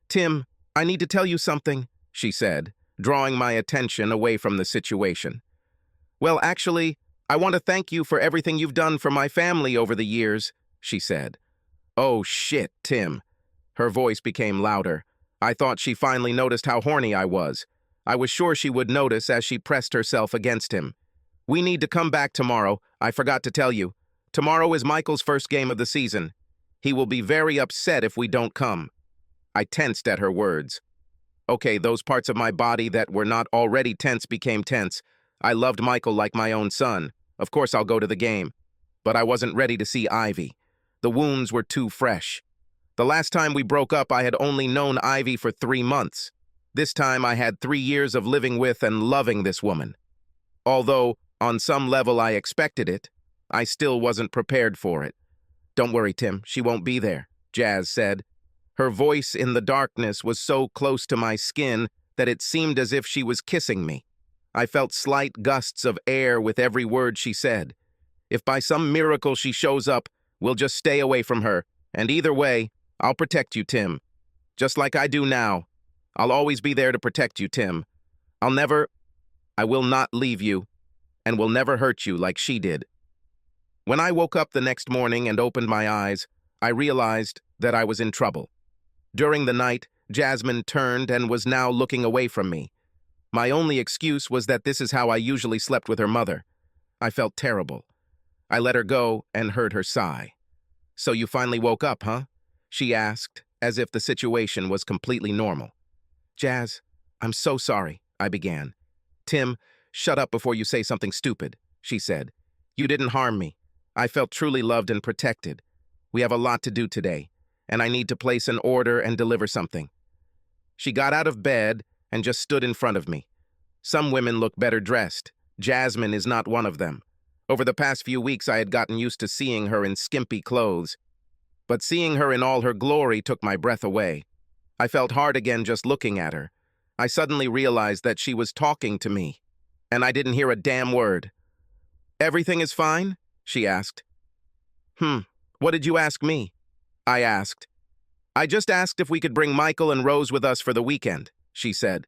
"Tim, I need to tell you something," she said, drawing my attention away from the situation. "Well, actually, I want to thank you for everything you've done for my family over the years," she said. "Oh, shit, Tim." Her voice became louder. I thought she finally noticed how horny I was. I was sure she would notice as she pressed herself against him. "We need to come back tomorrow. I forgot to tell you. Tomorrow is Michael's first game of the season. He will be very upset if we don't come." I tensed at her words. Okay, those parts of my body that were not already tense became tense. I loved Michael like my own son. Of course I'll go to the game. But I wasn't ready to see Ivy. The wounds were too fresh. The last time we broke up, I had only known Ivy for 3 months. This time I had 3 years of living with and loving this woman. Although, on some level I expected it, I still wasn't prepared for it. "Don't worry, Tim, she won't be there," Jazz said. Her voice in the darkness was so close to my skin that it seemed as if she was kissing me. I felt slight gusts of air with every word she said. "If by some miracle she shows up, we'll just stay away from her, and either way, I'll protect you, Tim. Just like I do now. I'll always be there to protect you, Tim. I will not leave you, and will never hurt you like she did." When I woke up the next morning and opened my eyes, I realized that I was in trouble. During the night, Jasmine turned and was now looking away from me. My only excuse was that this is how I usually slept with her mother. I felt terrible. I let her go and heard her sigh. "So you finally woke up, huh?" she asked, as if the situation was completely normal. "Jazz, I'm so sorry," I began. "Tim, shut up before you say something stupid," she said. "You didn't harm me. I felt truly loved and protected. We have a lot to do today, and I need to place an order and deliver something." She got out of bed and just stood in front of me. Some women look better dressed. Jasmine is not one of them. Over the past few weeks, I had gotten used to seeing her in skimpy clothes. But seeing her in all her glory took my breath away. I felt hard again just looking at her. I suddenly realized that she was talking to me, and I didn't hear a damn word. "Everything is fine?" she asked. What did you ask me?" I asked. "I just asked if we could bring Michael and Rose with us for the weekend," she said.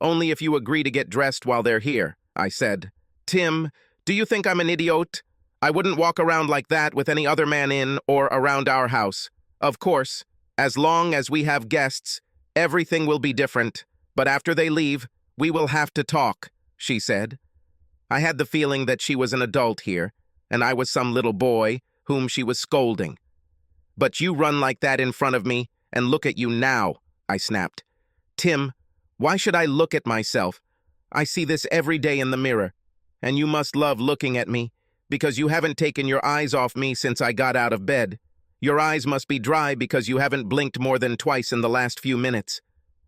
"Only if you agree to get dressed while they're here," I said. "Tim, do you think I'm an idiot? I wouldn't walk around like that with any other man in or around our house. Of course, as long as we have guests, everything will be different, but after they leave, we will have to talk," she said. I had the feeling that she was an adult here, and I was some little boy whom she was scolding. "But you run like that in front of me, and look at you now," I snapped. "Tim, why should I look at myself? I see this every day in the mirror, and you must love looking at me, because you haven't taken your eyes off me since I got out of bed. Your eyes must be dry because you haven't blinked more than twice in the last few minutes."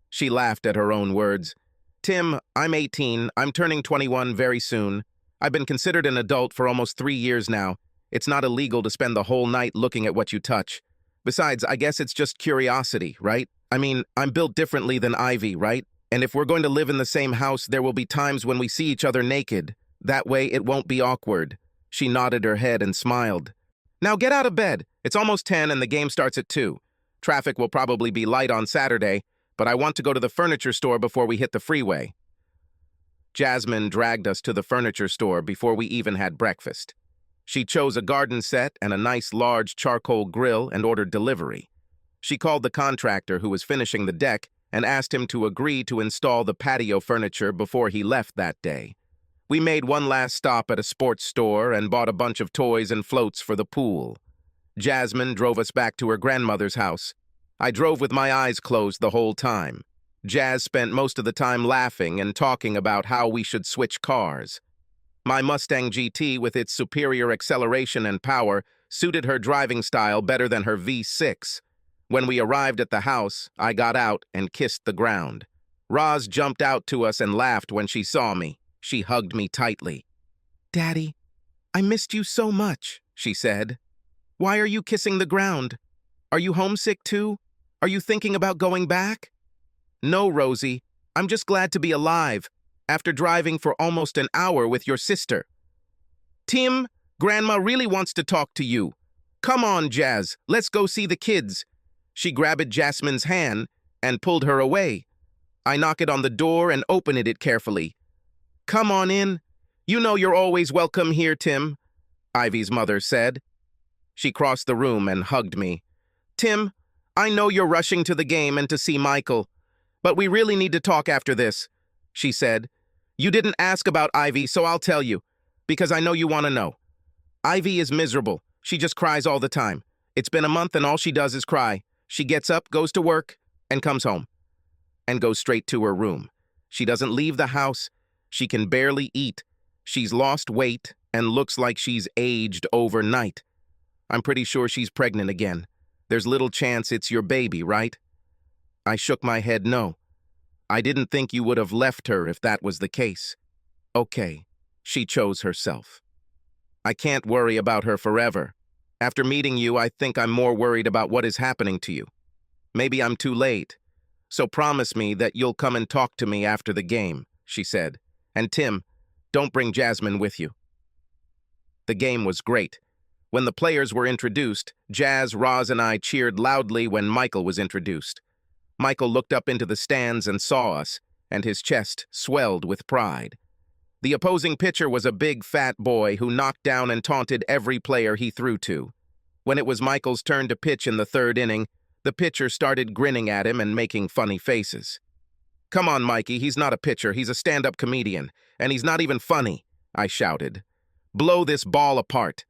She laughed at her own words. "Tim, I'm 18. I'm turning 21 very soon. I've been considered an adult for almost 3 years now. It's not illegal to spend the whole night looking at what you touch. Besides, I guess it's just curiosity, right? I mean, I'm built differently than Ivy, right? And if we're going to live in the same house, there will be times when we see each other naked. That way, it won't be awkward." She nodded her head and smiled. "Now get out of bed. It's almost 10 and the game starts at 2. Traffic will probably be light on Saturday, but I want to go to the furniture store before we hit the freeway." Jasmine dragged us to the furniture store before we even had breakfast. She chose a garden set and a nice large charcoal grill and ordered delivery. She called the contractor who was finishing the deck and asked him to agree to install the patio furniture before he left that day. We made one last stop at a sports store and bought a bunch of toys and floats for the pool. Jasmine drove us back to her grandmother's house. I drove with my eyes closed the whole time. Jazz spent most of the time laughing and talking about how we should switch cars. My Mustang GT, with its superior acceleration and power, suited her driving style better than her V6. When we arrived at the house, I got out and kissed the ground. Roz jumped out to us and laughed when she saw me. She hugged me tightly. "Daddy, I missed you so much," she said. "Why are you kissing the ground? Are you homesick too? Are you thinking about going back?" "No, Rosie. I'm just glad to be alive, after driving for almost an hour with your sister." "Tim, Grandma really wants to talk to you. Come on, Jazz, let's go see the kids." She grabbed Jasmine's hand and pulled her away. I knocked on the door and opened it carefully. "Come on in. You know you're always welcome here, Tim," Ivy's mother said. She crossed the room and hugged me. "Tim, I know you're rushing to the game and to see Michael, but we really need to talk after this," she said. "You didn't ask about Ivy, so I'll tell you, because I know you want to know. Ivy is miserable. She just cries all the time. It's been a month and all she does is cry. She gets up, goes to work, and comes home, and goes straight to her room. She doesn't leave the house. She can barely eat. She's lost weight and looks like she's aged overnight. I'm pretty sure she's pregnant again. There's little chance it's your baby, right?" I shook my head no. "I didn't think you would have left her if that was the case." "Okay, she chose herself. I can't worry about her forever. After meeting you, I think I'm more worried about what is happening to you. Maybe I'm too late. So promise me that you'll come and talk to me after the game," she said. "And Tim, don't bring Jasmine with you." The game was great. When the players were introduced, Jazz, Roz, and I cheered loudly when Michael was introduced. Michael looked up into the stands and saw us, and his chest swelled with pride. The opposing pitcher was a big, fat boy who knocked down and taunted every player he threw to. When it was Michael's turn to pitch in the third inning, the pitcher started grinning at him and making funny faces. "Come on, Mikey, he's not a pitcher, he's a stand-up comedian, and he's not even funny," I shouted. "Blow this ball apart."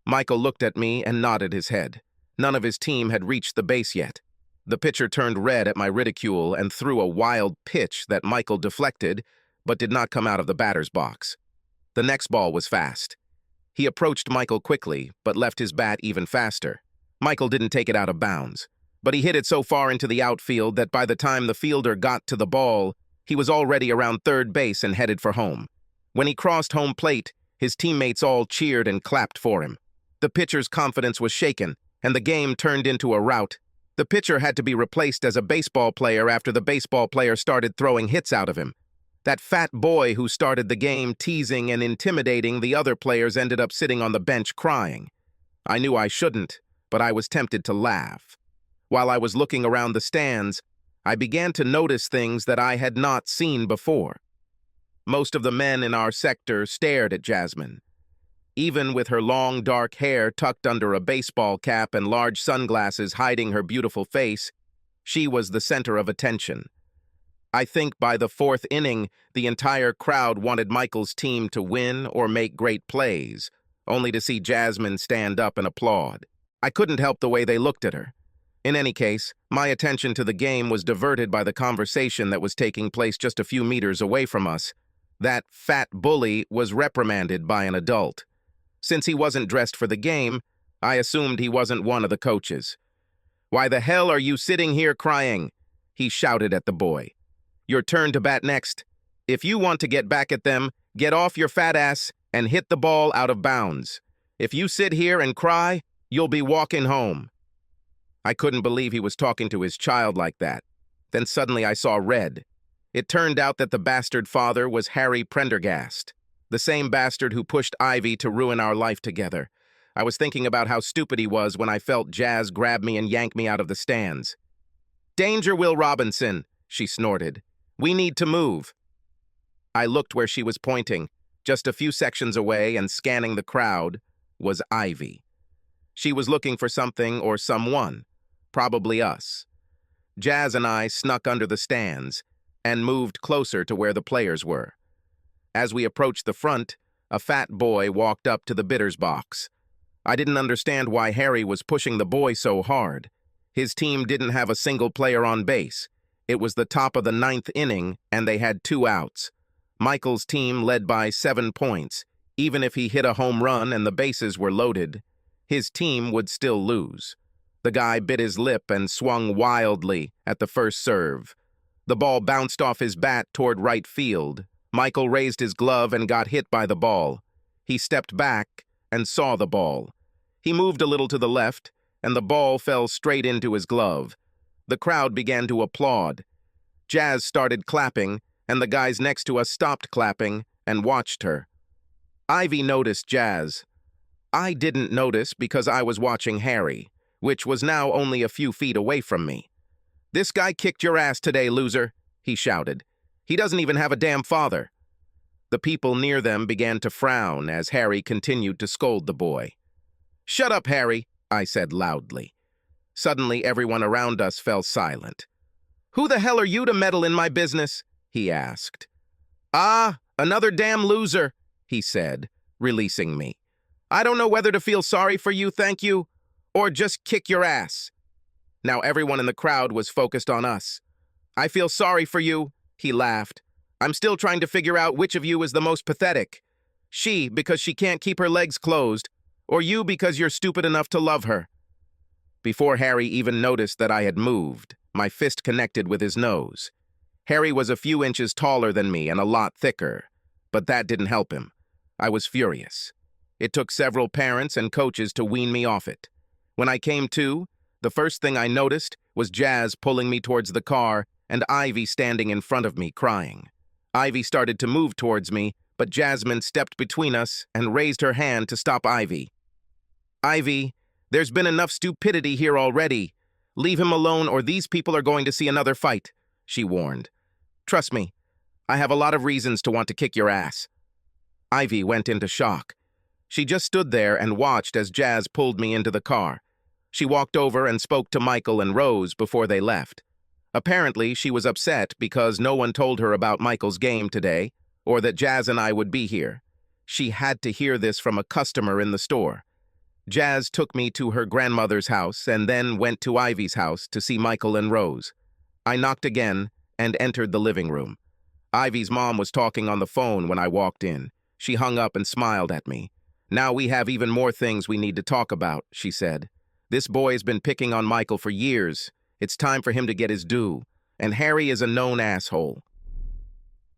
Michael looked at me and nodded his head. None of his team had reached the base yet. The pitcher turned red at my ridicule and threw a wild pitch that Michael deflected, but did not come out of the batter's box. The next ball was fast. He approached Michael quickly, but left his bat even faster. Michael didn't take it out of bounds, but he hit it so far into the outfield that by the time the fielder got to the ball, he was already around third base and headed for home. When he crossed home plate, his teammates all cheered and clapped for him. The pitcher's confidence was shaken, and the game turned into a rout. The pitcher had to be replaced as a baseball player after the baseball player started throwing hits out of him. That fat boy who started the game teasing and intimidating the other players ended up sitting on the bench crying. I knew I shouldn't, but I was tempted to laugh. While I was looking around the stands, I began to notice things that I had not seen before. Most of the men in our sector stared at Jasmine. Even with her long, dark hair tucked under a baseball cap and large sunglasses hiding her beautiful face, she was the center of attention. I think by the fourth inning, the entire crowd wanted Michael's team to win or make great plays, only to see Jasmine stand up and applaud. I couldn't help the way they looked at her. In any case, my attention to the game was diverted by the conversation that was taking place just a few meters away from us. That fat bully was reprimanded by an adult. Since he wasn't dressed for the game, I assumed he wasn't one of the coaches. "Why the hell are you sitting here crying?" he shouted at the boy. "Your turn to bat next. If you want to get back at them, get off your fat ass and hit the ball out of bounds. If you sit here and cry, you'll be walking home." I couldn't believe he was talking to his child like that. Then suddenly I saw red. It turned out that the bastard father was Harry Prendergast, the same bastard who pushed Ivy to ruin our life together. I was thinking about how stupid he was when I felt Jazz grab me and yank me out of the stands. "Danger, Will Robinson," she snorted. "We need to move." I looked where she was pointing, just a few sections away and scanning the crowd. was Ivy. She was looking for something or someone, probably us. Jazz and I snuck under the stands and moved closer to where the players were. As we approached the front, a fat boy walked up to the bitters box. I didn't understand why Harry was pushing the boy so hard. His team didn't have a single player on base. It was the top of the 9th inning, and they had 2 outs. Michael's team led by 7 points. Even if he hit a home run and the bases were loaded, his team would still lose. The guy bit his lip and swung wildly at the first serve. The ball bounced off his bat toward right field. Michael raised his glove and got hit by the ball. He stepped back and saw the ball. He moved a little to the left, and the ball fell straight into his glove. The crowd began to applaud. Jazz started clapping, and the guys next to us stopped clapping and watched her. Ivy noticed Jazz. I didn't notice because I was watching Harry, which was now only a few feet away from me. "This guy kicked your ass today, loser," he shouted. "He doesn't even have a damn father." The people near them began to frown as Harry continued to scold the boy. "Shut up, Harry," I said loudly. Suddenly, everyone around us fell silent. "Who the hell are you to meddle in my business?" he asked. "Ah, another damn loser," he said, releasing me. "I don't know whether to feel sorry for you, thank you, or just kick your ass." Now everyone in the crowd was focused on us. "I feel sorry for you," he laughed. "I'm still trying to figure out which of you is the most pathetic. She, because she can't keep her legs closed, or you because you're stupid enough to love her." Before Harry even noticed that I had moved, my fist connected with his nose. Harry was a few inches taller than me and a lot thicker, but that didn't help him. I was furious. It took several parents and coaches to wean me off it. When I came to, the first thing I noticed was Jazz pulling me towards the car and Ivy standing in front of me crying. Ivy started to move towards me, but Jasmine stepped between us and raised her hand to stop Ivy. "Ivy, there's been enough stupidity here already. Leave him alone or these people are going to see another fight," she warned. "Trust me, I have a lot of reasons to want to kick your ass." Ivy went into shock. She just stood there and watched as Jazz pulled me into the car. She walked over and spoke to Michael and Rose before they left. Apparently, she was upset because no one told her about Michael's game today, or that Jazz and I would be here. She had to hear this from a customer in the store. Jazz took me to her grandmother's house and then went to Ivy's house to see Michael and Rose. I knocked again and entered the living room. Ivy's mom was talking on the phone when I walked in. She hung up and smiled at me. "Now we have even more things we need to talk about," she said. "This boy's been picking on Michael for years. It's time for him to get his due. And Harry is a known asshole.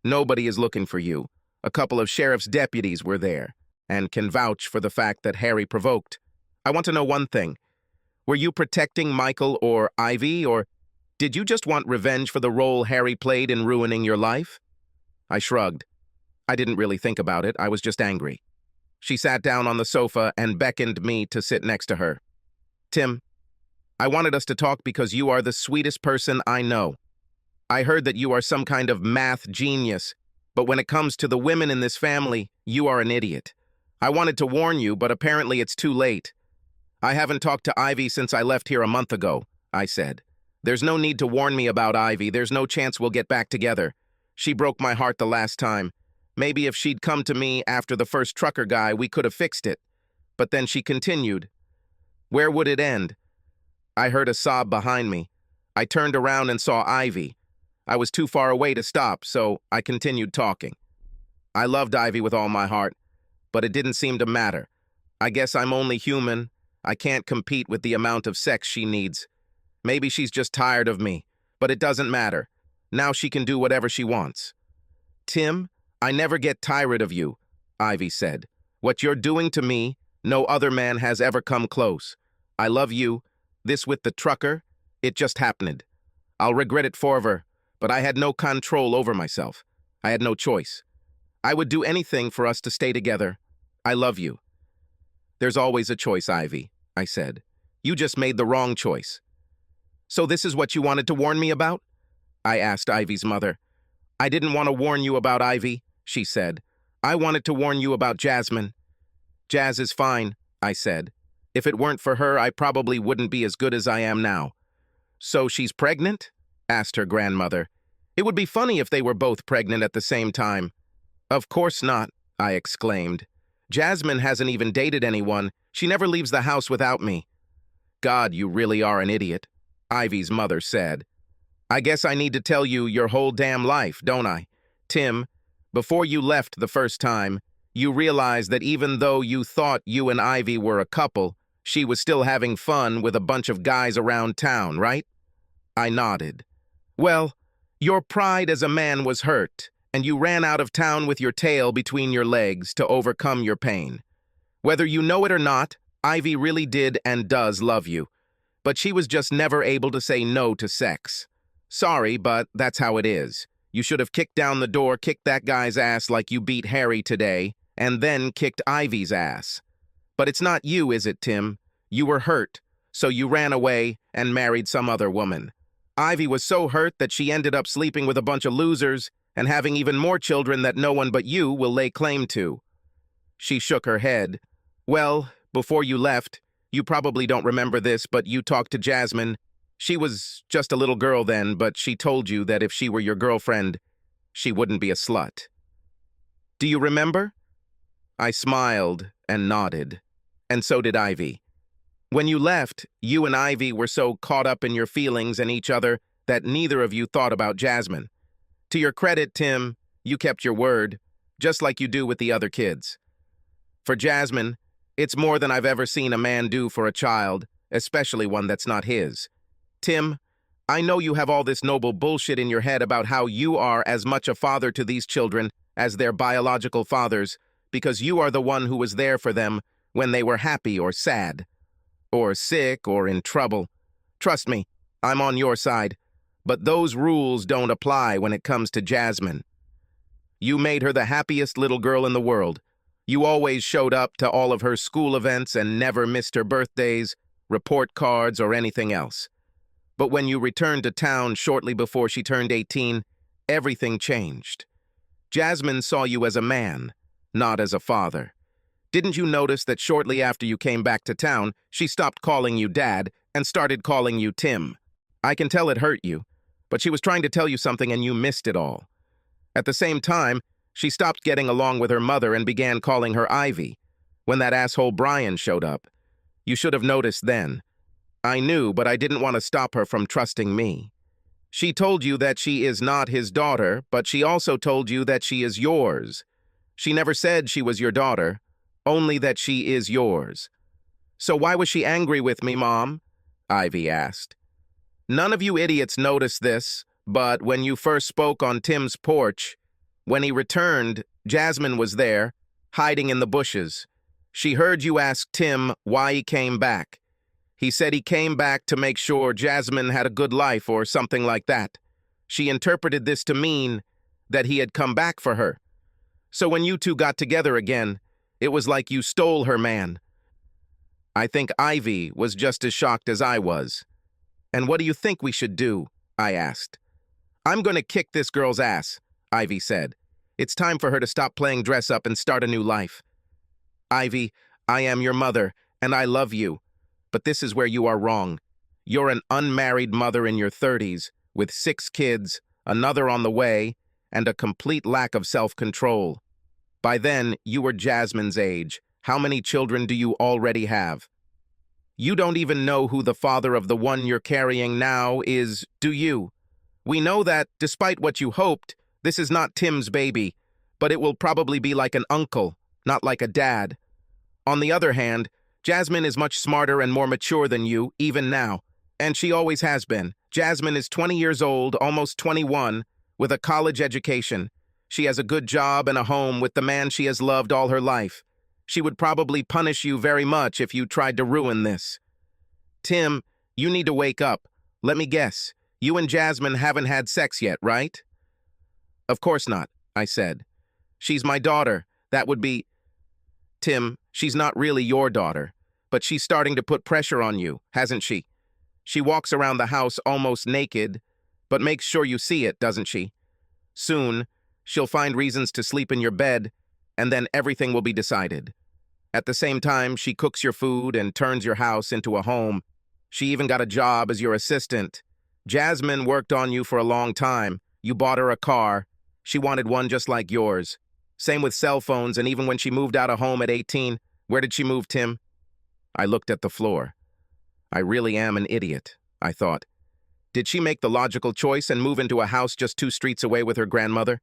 Nobody is looking for you. A couple of sheriff's deputies were there and can vouch for the fact that Harry provoked. I want to know one thing. Were you protecting Michael or Ivy, or did you just want revenge for the role Harry played in ruining your life?" I shrugged. I didn't really think about it. I was just angry. She sat down on the sofa and beckoned me to sit next to her. "Tim, I wanted us to talk because you are the sweetest person I know. I heard that you are some kind of math genius, but when it comes to the women in this family, you are an idiot. I wanted to warn you, but apparently it's too late. I haven't talked to Ivy since I left here a month ago," I said. "There's no need to warn me about Ivy. There's no chance we'll get back together. She broke my heart the last time. Maybe if she'd come to me after the first trucker guy, we could have fixed it." But then she continued. "Where would it end?" I heard a sob behind me. I turned around and saw Ivy. I was too far away to stop, so I continued talking. "I loved Ivy with all my heart, but it didn't seem to matter. I guess I'm only human. I can't compete with the amount of sex she needs. Maybe she's just tired of me, but it doesn't matter. Now she can do whatever she wants." "Tim, I never get tired of you," Ivy said. "What you're doing to me, no other man has ever come close. I love you. This with the trucker, it just happened. I'll regret it forever, but I had no control over myself. I had no choice. I would do anything for us to stay together. I love you." "There's always a choice, Ivy," I said. "You just made the wrong choice." "So this is what you wanted to warn me about?" I asked Ivy's mother. "I didn't want to warn you about Ivy," she said. "I wanted to warn you about Jasmine. Jazz is fine. I said. If it weren't for her, I probably wouldn't be as good as I am now. So she's pregnant? Asked her grandmother. It would be funny if they were both pregnant at the same time. Of course not, I exclaimed. Jasmine hasn't even dated anyone. She never leaves the house without me. God, you really are an idiot, Ivy's mother said. I guess I need to tell you your whole damn life, don't I? Tim, before you left the first time, you realized that even though you thought you and Ivy were a couple, she was still having fun with a bunch of guys around town, right? I nodded. Well, your pride as a man was hurt, and you ran out of town with your tail between your legs to overcome your pain. Whether you know it or not, Ivy really did and does love you, but she was just never able to say no to sex. Sorry, but that's how it is. You should have kicked down the door, kicked that guy's ass like you beat Harry today, and then kicked Ivy's ass. But it's not you, is it, Tim? You were hurt, so you ran away and married some other woman. Ivy was so hurt that she ended up sleeping with a bunch of losers and having even more children that no one but you will lay claim to. She shook her head. Well, before you left, you probably don't remember this, but you talked to Jasmine. She was just a little girl then, but she told you that if she were your girlfriend, she wouldn't be a slut. Do you remember? I smiled and nodded, and so did Ivy. When you left, you and Ivy were so caught up in your feelings and each other that neither of you thought about Jasmine. To your credit, Tim, you kept your word, just like you do with the other kids. For Jasmine, it's more than I've ever seen a man do for a child, especially one that's not his. Tim, I know you have all this noble bullshit in your head about how you are as much a father to these children as their biological fathers, because you are the one who was there for them when they were happy or sad, or sick or in trouble. Trust me, I'm on your side, but those rules don't apply when it comes to Jasmine. You made her the happiest little girl in the world. You always showed up to all of her school events and never missed her birthdays, report cards, or anything else. But when you returned to town shortly before she turned 18, everything changed. Jasmine saw you as a man, not as a father. Didn't you notice that shortly after you came back to town, she stopped calling you Dad and started calling you Tim? I can tell it hurt you, but she was trying to tell you something and you missed it all. At the same time, she stopped getting along with her mother and began calling her Ivy. When that asshole Brian showed up, you should have noticed then. I knew, but I didn't want to stop her from trusting me. She told you that she is not his daughter, but she also told you that she is yours. She never said she was your daughter, only that she is yours. So why was she angry with me, Mom? Ivy asked. None of you idiots noticed this, but when you first spoke on Tim's porch, when he returned, Jasmine was there, hiding in the bushes. She heard you ask Tim why he came back. He said he came back to make sure Jasmine had a good life or something like that. She interpreted this to mean that he had come back for her. So when you two got together again, it was like you stole her man. I think Ivy was just as shocked as I was. And what do you think we should do? I asked. I'm going to kick this girl's ass, Ivy said. It's time for her to stop playing dress up and start a new life. Ivy, I am your mother, and I love you. But this is where you are wrong. You're an unmarried mother in your 30s, with 6 kids, another on the way, and a complete lack of self-control. By then, you were Jasmine's age. How many children do you already have? You don't even know who the father of the one you're carrying now is, do you? We know that, despite what you hoped, this is not Tim's baby, but it will probably be like an uncle, not like a dad. On the other hand, Jasmine is much smarter and more mature than you, even now, and she always has been. Jasmine is 20 years old, almost 21, with a college education. She has a good job and a home with the man she has loved all her life. She would probably punish you very much if you tried to ruin this. Tim, you need to wake up. Let me guess, you and Jasmine haven't had sex yet, right? Of course not, I said. She's my daughter. That would be... Tim, she's not really your daughter, but she's starting to put pressure on you, hasn't she? She walks around the house almost naked, but makes sure you see it, doesn't she? Soon, she'll find reasons to sleep in your bed, and then everything will be decided. At the same time, she cooks your food and turns your house into a home. She even got a job as your assistant. Jasmine worked on you for a long time. You bought her a car. She wanted one just like yours. Same with cell phones, and even when she moved out of home at 18, where did she move, Tim? I looked at the floor. I really am an idiot, I thought. Did she make the logical choice and move into a house just 2 streets away with her grandmother?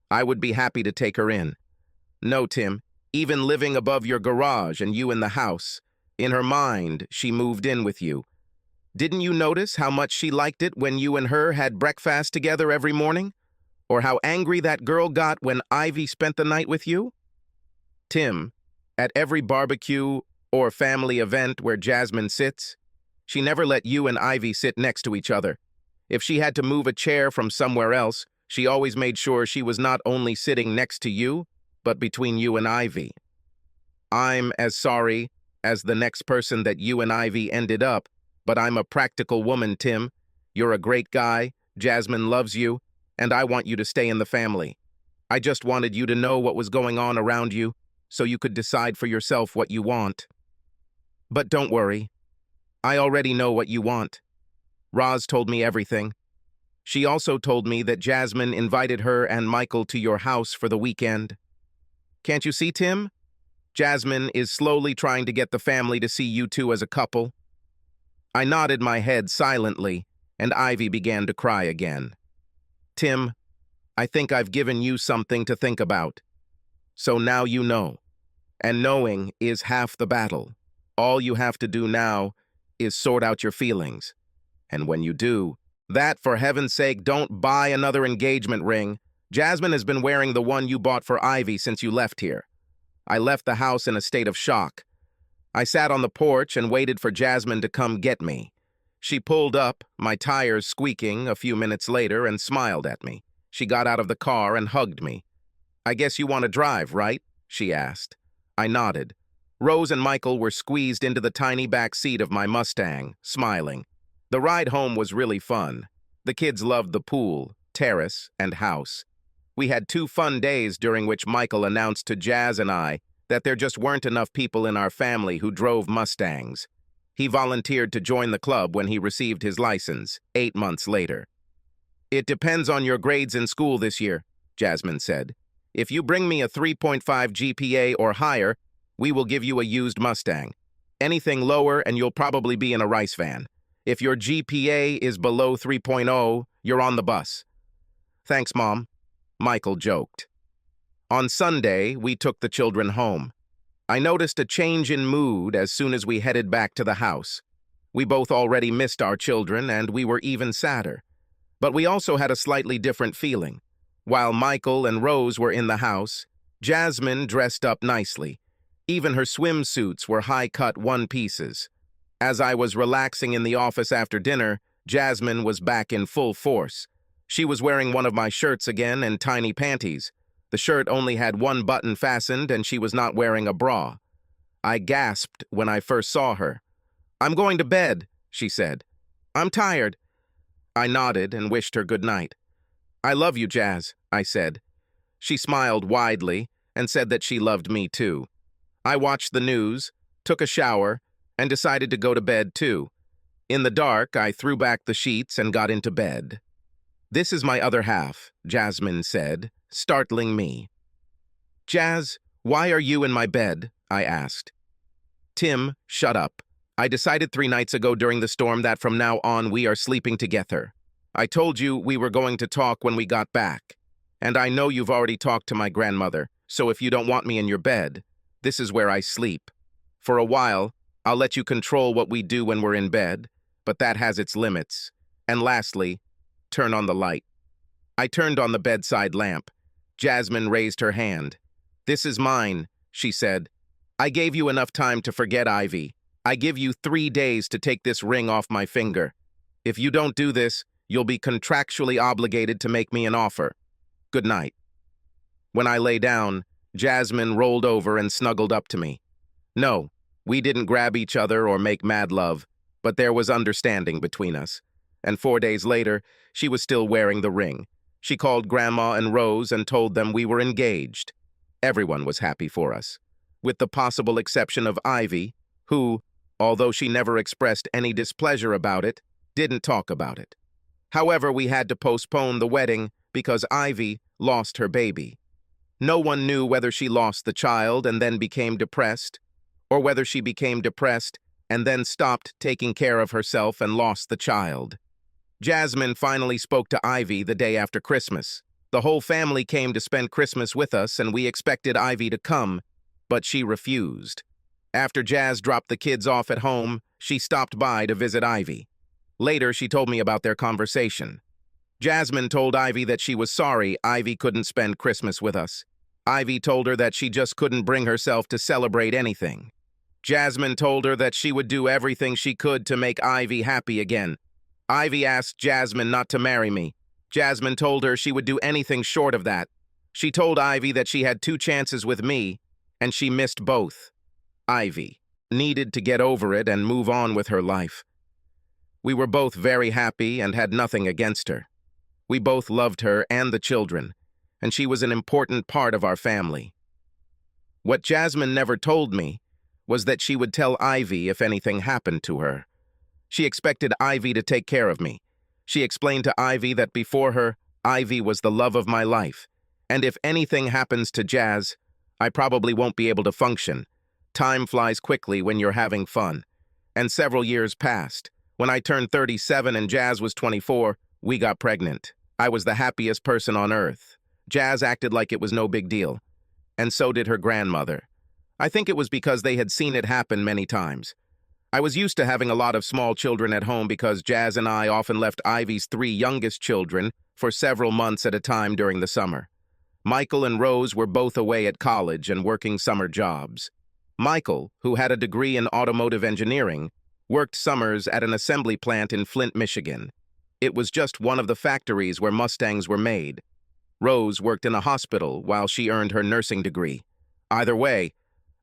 I would be happy to take her in. No, Tim, even living above your garage and you in the house. In her mind, she moved in with you. Didn't you notice how much she liked it when you and her had breakfast together every morning? Or how angry that girl got when Ivy spent the night with you? Tim, at every barbecue or family event where Jasmine sits, she never let you and Ivy sit next to each other. If she had to move a chair from somewhere else, she always made sure she was not only sitting next to you, but between you and Ivy. I'm as sorry as the next person that you and Ivy ended up, but I'm a practical woman, Tim. You're a great guy, Jasmine loves you, and I want you to stay in the family. I just wanted you to know what was going on around you, so you could decide for yourself what you want. But don't worry. I already know what you want. Roz told me everything. She also told me that Jasmine invited her and Michael to your house for the weekend. Can't you see, Tim? Jasmine is slowly trying to get the family to see you two as a couple. I nodded my head silently, and Ivy began to cry again. Tim, I think I've given you something to think about. So now you know. And knowing is half the battle. All you have to do now is sort out your feelings. And when you do, that, for heaven's sake, don't buy another engagement ring. Jasmine has been wearing the one you bought for Ivy since you left here. I left the house in a state of shock. I sat on the porch and waited for Jasmine to come get me. She pulled up, my tires squeaking, a few minutes later and smiled at me. She got out of the car and hugged me. I guess you want to drive, right? She asked. I nodded. Rose and Michael were squeezed into the tiny back seat of my Mustang, smiling. The ride home was really fun. The kids loved the pool, terrace, and house. We had 2 fun days during which Michael announced to Jazz and I that there just weren't enough people in our family who drove Mustangs. He volunteered to join the club when he received his license, 8 months later. It depends on your grades in school this year, Jasmine said. If you bring me a 3.5 GPA or higher, we will give you a used Mustang. Anything lower and you'll probably be in a rice van. If your GPA is below 3.0, you're on the bus. Thanks, Mom, Michael joked. On Sunday, we took the children home. I noticed a change in mood as soon as we headed back to the house. We both already missed our children, and we were even sadder. But we also had a slightly different feeling. While Michael and Rose were in the house, Jasmine dressed up nicely. Even her swimsuits were high-cut one-pieces. As I was relaxing in the office after dinner, Jasmine was back in full force. She was wearing one of my shirts again and tiny panties. The shirt only had one button fastened, and she was not wearing a bra. I gasped when I first saw her. "I'm going to bed," she said. "I'm tired." I nodded and wished her good night. "I love you, Jazz," I said. She smiled widely and said that she loved me too. I watched the news, took a shower, and decided to go to bed too. In the dark, I threw back the sheets and got into bed. "This is my other half," Jasmine said, startling me. "Jazz, why are you in my bed?" I asked. "Tim, shut up. I decided 3 nights ago during the storm that from now on we are sleeping together. I told you we were going to talk when we got back. And I know you've already talked to my grandmother, so if you don't want me in your bed, this is where I sleep. For a while, I'll let you control what we do when we're in bed, but that has its limits. And lastly, turn on the light." I turned on the bedside lamp. Jasmine raised her hand. "This is mine," she said. "I gave you enough time to forget Ivy. I give you 3 days to take this ring off my finger. If you don't do this, you'll be contractually obligated to make me an offer. Good night." When I lay down, Jasmine rolled over and snuggled up to me. No, we didn't grab each other or make mad love, but there was understanding between us. And 4 days later, she was still wearing the ring. She called Grandma and Rose and told them we were engaged. Everyone was happy for us. with the possible exception of Ivy, who, although she never expressed any displeasure about it, didn't talk about it. However, we had to postpone the wedding because Ivy lost her baby. No one knew whether she lost the child and then became depressed, or whether she became depressed and then stopped taking care of herself and lost the child. Jasmine finally spoke to Ivy the day after Christmas. The whole family came to spend Christmas with us, and we expected Ivy to come, but she refused. After Jazz dropped the kids off at home, she stopped by to visit Ivy. Later, she told me about their conversation. Jasmine told Ivy that she was sorry Ivy couldn't spend Christmas with us. Ivy told her that she just couldn't bring herself to celebrate anything. Jasmine told her that she would do everything she could to make Ivy happy again. Ivy asked Jasmine not to marry me. Jasmine told her she would do anything short of that. She told Ivy that she had 2 chances with me, and she missed both. Ivy needed to get over it and move on with her life. We were both very happy and had nothing against her. We both loved her and the children, and she was an important part of our family. What Jasmine never told me was that she would tell Ivy if anything happened to her. She expected Ivy to take care of me. She explained to Ivy that before her, Ivy was the love of my life, and if anything happens to Jazz, I probably won't be able to function. Time flies quickly when you're having fun. And several years passed. When I turned 37 and Jazz was 24, we got pregnant. I was the happiest person on earth. Jazz acted like it was no big deal. And so did her grandmother. I think it was because they had seen it happen many times. I was used to having a lot of small children at home because Jazz and I often left Ivy's 3 youngest children for several months at a time during the summer. Michael and Rose were both away at college and working summer jobs. Michael, who had a degree in automotive engineering, worked summers at an assembly plant in Flint, Michigan. It was just one of the factories where Mustangs were made. Rose worked in a hospital while she earned her nursing degree. Either way,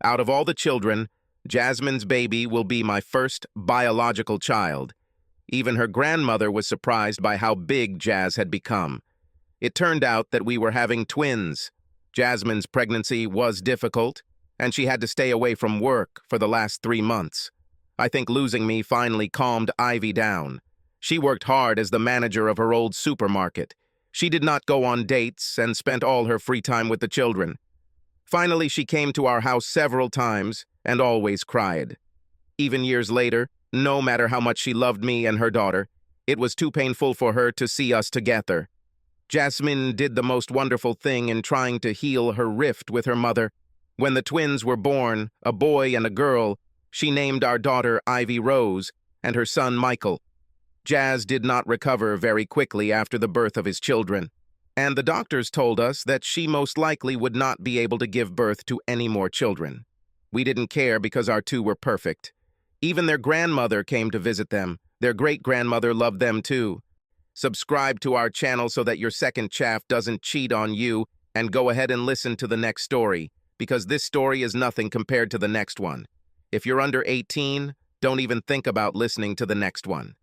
out of all the children, Jasmine's baby will be my first biological child. Even her grandmother was surprised by how big Jazz had become. It turned out that we were having twins. Jasmine's pregnancy was difficult, and she had to stay away from work for the last 3 months. I think losing me finally calmed Ivy down. She worked hard as the manager of her old supermarket. She did not go on dates and spent all her free time with the children. Finally, she came to our house several times and always cried. Even years later, no matter how much she loved me and her daughter, it was too painful for her to see us together. Jasmine did the most wonderful thing in trying to heal her rift with her mother. When the twins were born, a boy and a girl, she named our daughter Ivy Rose and her son Michael. Jazz did not recover very quickly after the birth of his children, and the doctors told us that she most likely would not be able to give birth to any more children. We didn't care because our 2 were perfect. Even their grandmother came to visit them. Their great-grandmother loved them too. Subscribe to our channel so that your second chaff doesn't cheat on you, and go ahead and listen to the next story, because this story is nothing compared to the next one. If you're under 18, don't even think about listening to the next one.